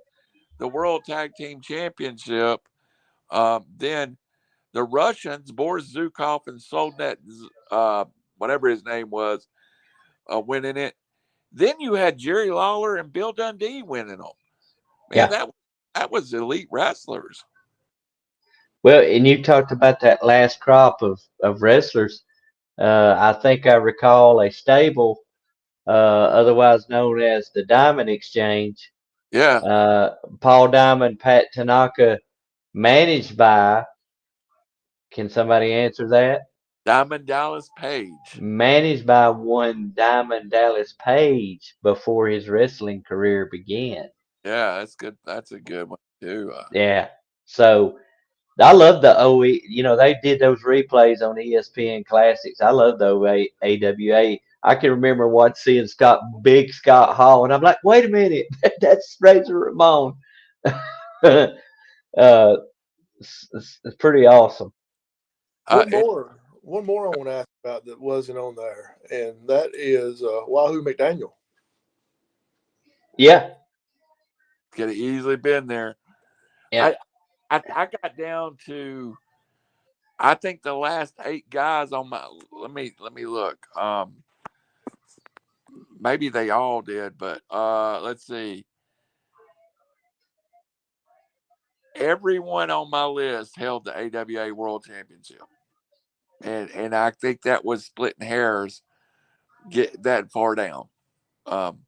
the World Tag Team Championship. Then the Russians, Boris Zukov and Solnet, whatever his name was, winning it. Then you had Jerry Lawler and Bill Dundee winning them. Man, Yeah. that was elite wrestlers. Well, and you talked about that last crop of wrestlers. I think I recall a stable, otherwise known as the Diamond Exchange. Yeah, Uh, Paul Diamond, Pat Tanaka, managed by. Can somebody answer that? Diamond Dallas Page. Managed by one Diamond Dallas Page before his wrestling career began. Yeah, that's good. That's a good one too. Yeah. So I love the OE. You know, they did those replays on ESPN Classics. I love the AWA. I can remember seeing Big Scott Hall, and I'm like, wait a minute, that's Razor Ramon. It's pretty awesome. Uh, it, One more I want to ask about that wasn't on there, and that is Wahoo McDaniel. Yeah, could have easily been there. yeah. I got down to I think the last 8 guys on my let me look. Maybe they all did, but let's see. Everyone on my list held the AWA World Championship, and I think that was splitting hairs get that far down. Um,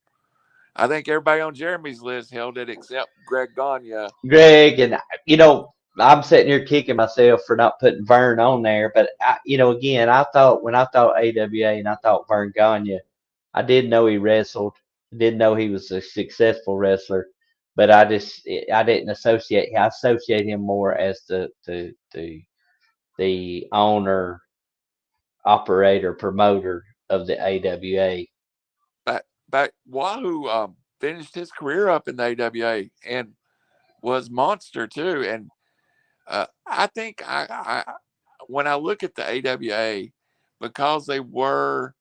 I think everybody on Jeremy's list held it except Greg Gagne. Greg, and I'm sitting here kicking myself for not putting Verne on there. But again, I thought when I thought AWA and I thought Verne Gagne, I did know he wrestled. I did know he was a successful wrestler, but I didn't associate. I associate him more as the owner, operator, promoter of the AWA. Back Wahoo finished his career up in the AWA and was monster too. And I think I when I look at the AWA, because they were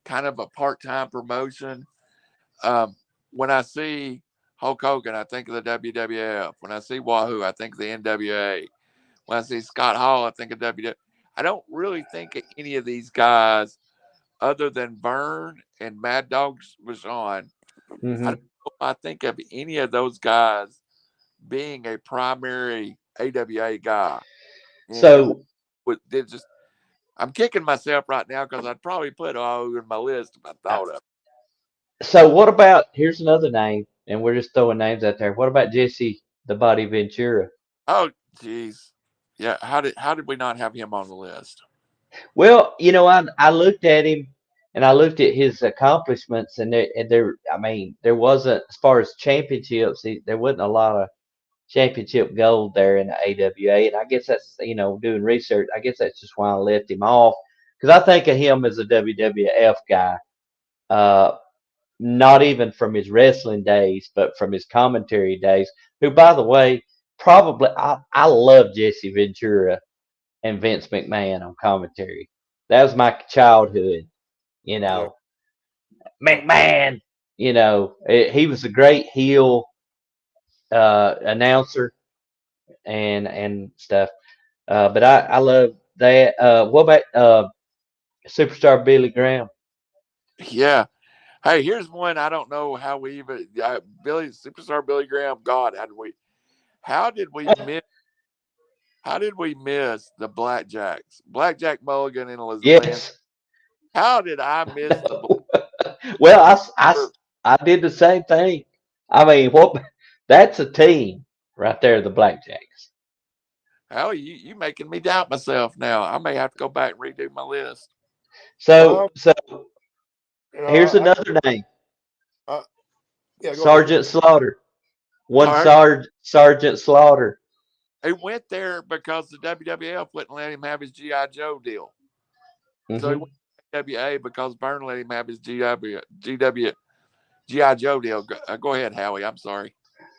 kind of a part-time promotion, um, when I see Hulk Hogan, I think of the WWF. When I see Wahoo, I think of the NWA. When I see Scott Hall, I think of WWF. I don't really think of any of these guys other than Verne and Mad Dog Vachon. I don't Hmm. know if I think of any of those guys being a primary AWA guy. And So they just, I'm kicking myself right now because I'd probably put Wahoo in my list if I thought of it. so what about here's another name, and we're just throwing names out there. What about Jesse the Body Ventura? Oh, geez. Yeah. How did we not have him on the list? Well, I looked at him and I looked at his accomplishments, and I mean, there wasn't, as far as championships, there wasn't a lot of championship gold there in the AWA. And I guess that's, doing research, I guess that's just why I left him off. Because I think of him as a WWF guy, uh, not even from his wrestling days, but from his commentary days, who, by the way, probably, I love Jesse Ventura and Vince McMahon on commentary. That was my childhood, you Yeah. know. McMahon, he was a great heel announcer and stuff. But I love that. What about superstar Billy Graham? Yeah. Hey, here's one I don't know how we even Billy superstar Billy Graham. God, how did we miss how did we miss the Blackjacks? Blackjack Mulligan and Elizabeth. Yes. How did I miss the Well, I did the same thing. I mean, what? That's a team right there, the Blackjacks. How you making me doubt myself now? I may have to go back and redo my list. So you know, here's another name. yeah, go ahead. Sergeant Slaughter. One All right. Sergeant Slaughter. He went there because the WWF wouldn't let him have his GI Joe deal. So he Mm-hmm. went to WA because Verne let him have his GI Joe deal. Go ahead, Howie. I'm sorry.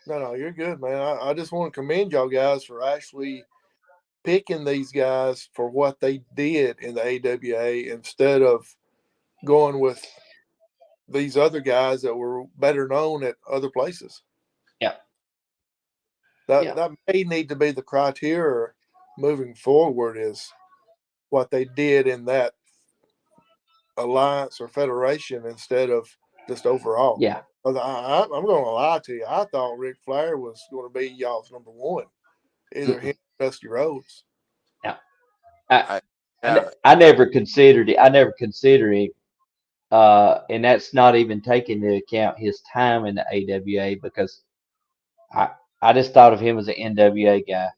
No, you're good, man. I just want to commend y'all guys for actually picking these guys for what they did in the AWA instead of going with these other guys that were better known at other places. Yeah. That may need to be the criteria moving forward, is what they did in that alliance or federation instead of just overall. Yeah. I'm going to lie to you. I thought Ric Flair was going to be y'all's number one, either him or Dusty Rhodes. Yeah. Yeah. I never considered it. I never considered him. And that's not even taking into account his time in the AWA, because I just thought of him as an NWA guy.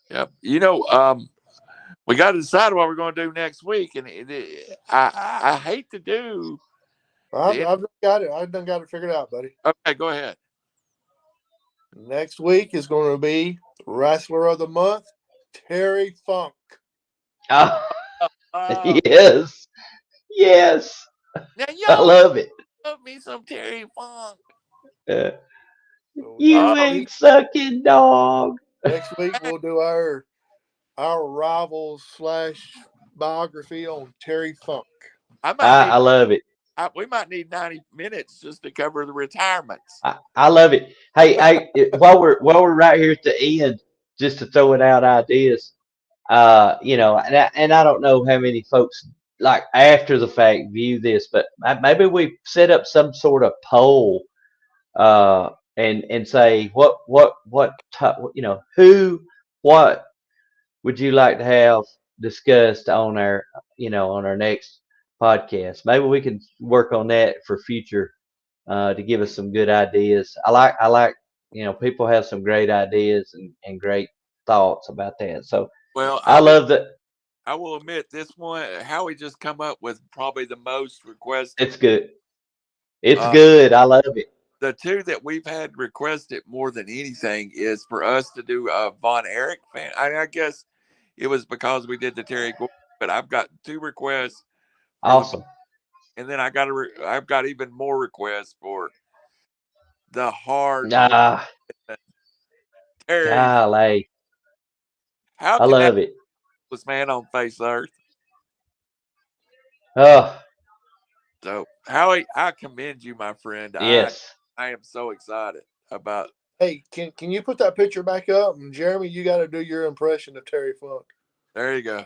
Yep. We got to decide what we're going to do next week, and I hate to do. I've got it. I've done got it figured out, buddy. Okay, go ahead. Next week is going to be Wrestler of the Month, Terry Funk. Oh, yes. Yes. Now, I love it. love me some Terry Funk. You ain't sucking dog. Next week we'll do our rivals / biography on Terry Funk. I love it. We might need 90 minutes just to cover the retirements. I love it. Hey, while we're right here at the end, just to throw it out ideas, and I don't know how many folks like after the fact view this, but maybe we set up some sort of poll, and say what what would you like to have discussed on our next podcast. Maybe we can work on that for future, to give us some good ideas. I like people have some great ideas and great thoughts about that. So I love that. I will admit this one, Howie just come up with probably the most requested. It's good. It's good. I love it. The two that we've had requested more than anything is for us to do a Von Erich fan. I guess it was because we did the Terry Gordy, but I've got 2 requests. Awesome. And then I've got even more requests for the hard Terry. Golly. How I love it. Was man on face Earth. Oh. So Howie, I commend you, my friend. Yes. I am so excited about. Hey, can you put that picture back up? And Jeremy, you got to do your impression of Terry Funk. There you go.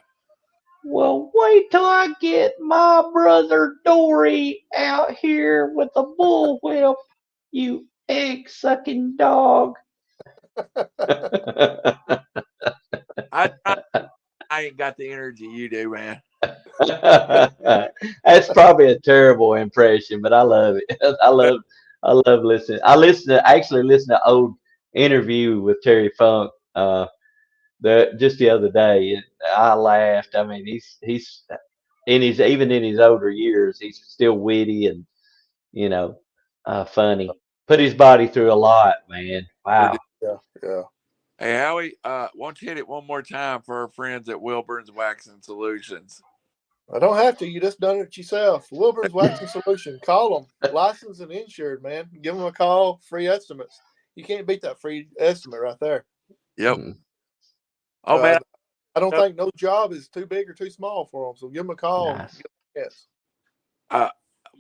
Well, wait till I get my brother Dory out here with a bullwhip, you egg-sucking dog. I ain't got the energy you do, man. That's probably a terrible impression, but I love it. I love listening. I actually listened to old interview with Terry Funk just the other day, and I laughed. I mean, he's even in his older years, he's still witty and funny. Put his body through a lot, man. Wow. Yeah. Hey, Howie, why don't you hit it one more time for our friends at Wilburn's Waxing Solutions? I don't have to. You just done it yourself. Wilburn's Waxing Solution. Call them. Licensed and insured, man. Give them a call. Free estimates. You can't beat that free estimate right there. Yep. Oh, man. I don't think no job is too big or too small for them. So give them a call. Nice. Yes.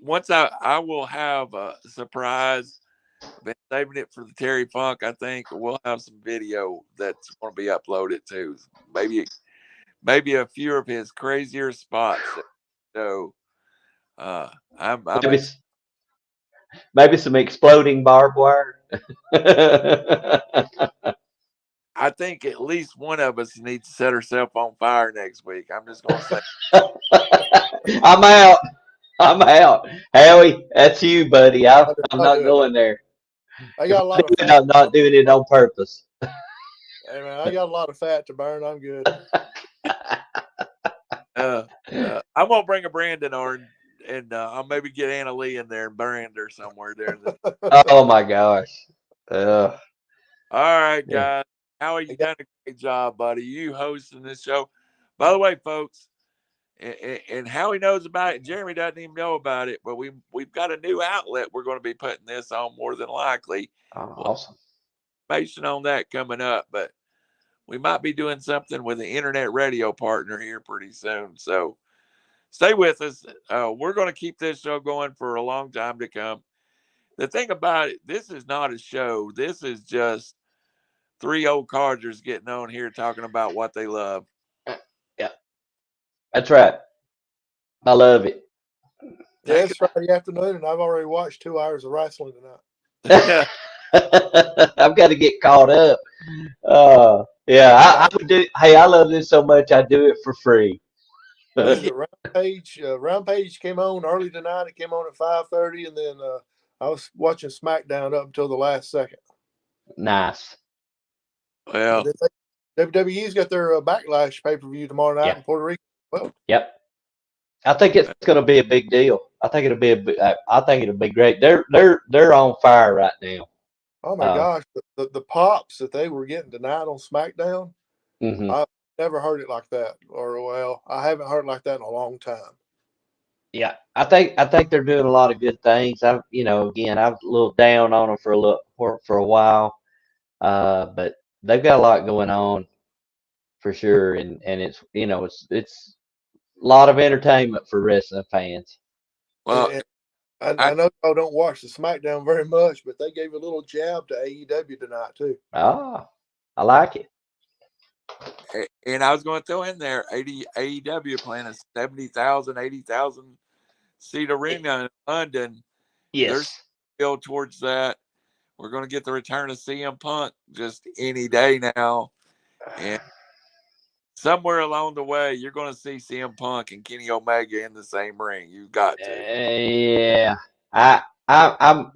Once I will have a surprise. Been saving it for the Terry Funk. I think we'll have some video that's going to be uploaded too. Maybe a few of his crazier spots. So, maybe some exploding barbed wire. I think at least one of us needs to set herself on fire next week. I'm just going to say. I'm out. Howie, that's you, buddy. I'm not going there. I got a lot of fat. I'm not doing it on purpose. Hey, man, I got a lot of fat to burn. I'm good. I'm gonna bring a Brandon on, and I'll maybe get Anna Lee in there and Brander somewhere there. Oh my gosh. Uh, All right, yeah. guys. Howie, you done a great job, buddy. You hosting this show. By the way, folks, and Howie knows about it. Jeremy doesn't even know about it, but we've got a new outlet. We're going to be putting this on more than likely. Oh, awesome. Information on that coming up, but we might be doing something with an internet radio partner here pretty soon. So stay with us. We're going to keep this show going for a long time to come. The thing about it, this is not a show. This is just three old codgers getting on here talking about what they love. Yeah, that's right. I love it. Yeah, it's Friday afternoon, and I've already watched 2 hours of wrestling tonight. I've got to get caught up. Yeah, I would do. Hey, I love this so much. I do it for free. Rampage came on early tonight. It came on at 5:30, and then I was watching SmackDown up until the last second. Nice. Well, WWE's got their Backlash pay-per-view tomorrow night in Puerto Rico. Well, yep. I think it's going to be a big deal. I think it'll be I think it'll be great. They're on fire right now. Oh my gosh, the pops that they were getting tonight on SmackDown, I've never heard it like that. Or well, I haven't heard it like that in a long time. Yeah, I think they're doing a lot of good things. I'm a little down on them for a while, but they've got a lot going on for sure, and it's it's a lot of entertainment for wrestling fans. Well, I know y'all don't watch the SmackDown very much, but they gave a little jab to AEW tonight too. Ah, I like it. And I was going to throw in there, AEW playing a 70,000, 80,000 seat arena in London. Yes. They're still towards that. We're going to get the return of CM Punk just any day now. And somewhere along the way, you're going to see CM Punk and Kenny Omega in the same ring. You've got to. Yeah. I'm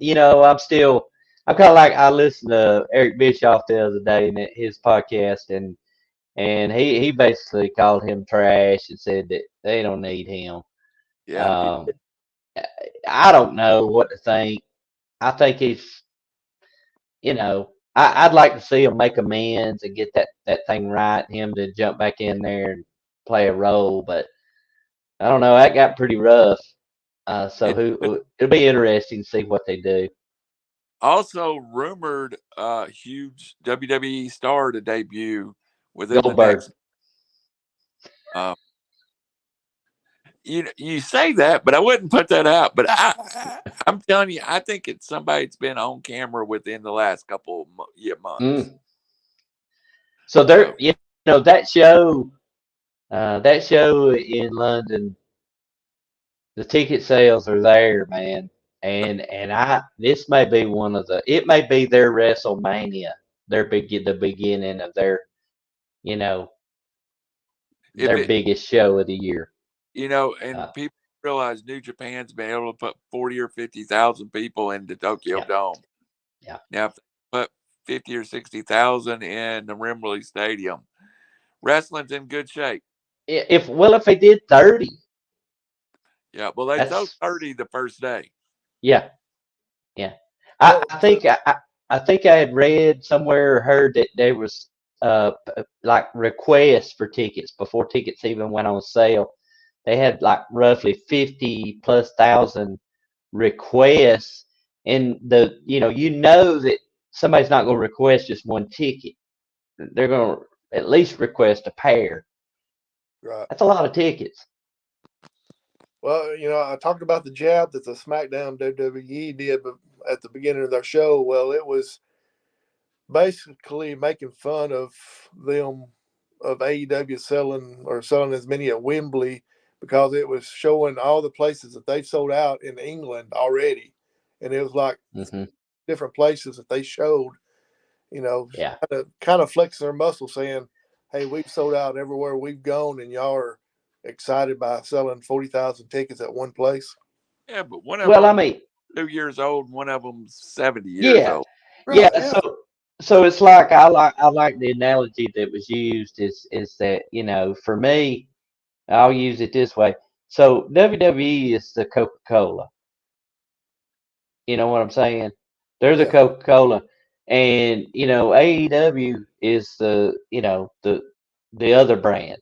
kind of like, I listened to Eric Bischoff the other day in his podcast, and he basically called him trash and said that they don't need him. Yeah. I don't know what to think. I think he's, I'd like to see him make amends and get that thing right, him to jump back in there and play a role, but I don't know. That got pretty rough. So it'll be interesting to see what they do. Also rumored huge WWE star to debut within Goldberg. the next. You say that, but I wouldn't put that out. But I'm telling you, I think it's somebody that's been on camera within the last couple of months. So there, that show in London, the ticket sales are there, man. And this may be it may be their WrestleMania, the beginning of their, their biggest show of the year. And people realize New Japan's been able to put 40 or 50,000 people into Tokyo Dome. Yeah. Now, if they put 50 or 60,000 in the Wembley Stadium, wrestling's in good shape. If they did 30. Yeah, well, they sold 30 the first day. Yeah. I think I had read somewhere or heard that there was like requests for tickets before tickets even went on sale. They had like roughly 50,000+ requests, and that somebody's not going to request just one ticket. They're going to at least request a pair. Right. That's a lot of tickets. Well, I talked about the jab that the SmackDown WWE did at the beginning of their show. Well, it was basically making fun of them, of AEW selling as many at Wembley, because it was showing all the places that they've sold out in England already. And it was like different places that they showed, kind of flexing their muscle, saying, hey, we've sold out everywhere we've gone, and y'all are excited by selling 40,000 tickets at one place. Yeah, but one of them 2 years old, and one of them's 70 years old. Right, yeah. So it's like I like the analogy that was used is that, for me, I'll use it this way. So WWE is the Coca-Cola. You know what I'm saying? They're the Yeah. Coca-Cola, and AEW is the other brand.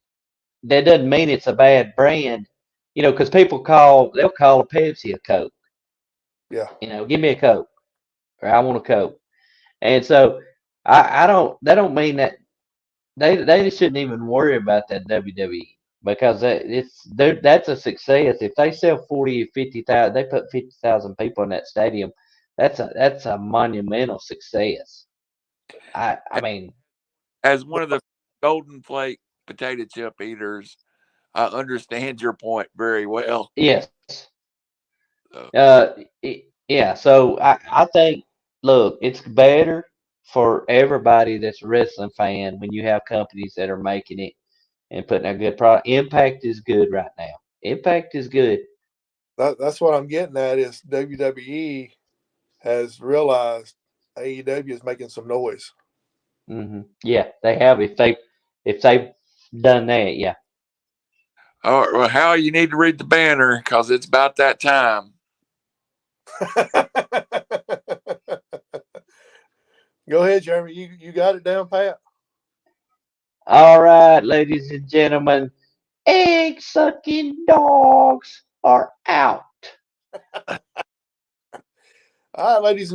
That doesn't mean it's a bad brand, because they'll call a Pepsi a Coke. Yeah. Give me a Coke, or I want a Coke. And so I don't. That don't mean that they shouldn't even worry about that WWE because that's a success. If they sell 40 or 50,000, they put 50,000 people in that stadium. That's a monumental success. I mean, As one of the golden flake potato chip eaters, I understand your point very well. yes. So, Yeah. So I think, look, it's better for everybody that's a wrestling fan when you have companies that are making it and putting a good product. Impact is good right now. Impact is good. That's what I'm getting at is WWE has realized AEW is making some noise. Yeah, they have. If they've done that, yeah. all right, well, how you need to read the banner because it's about that time. Go ahead, Jeremy. You got it down pat. All right, ladies and gentlemen, egg sucking dogs are out. All right, ladies and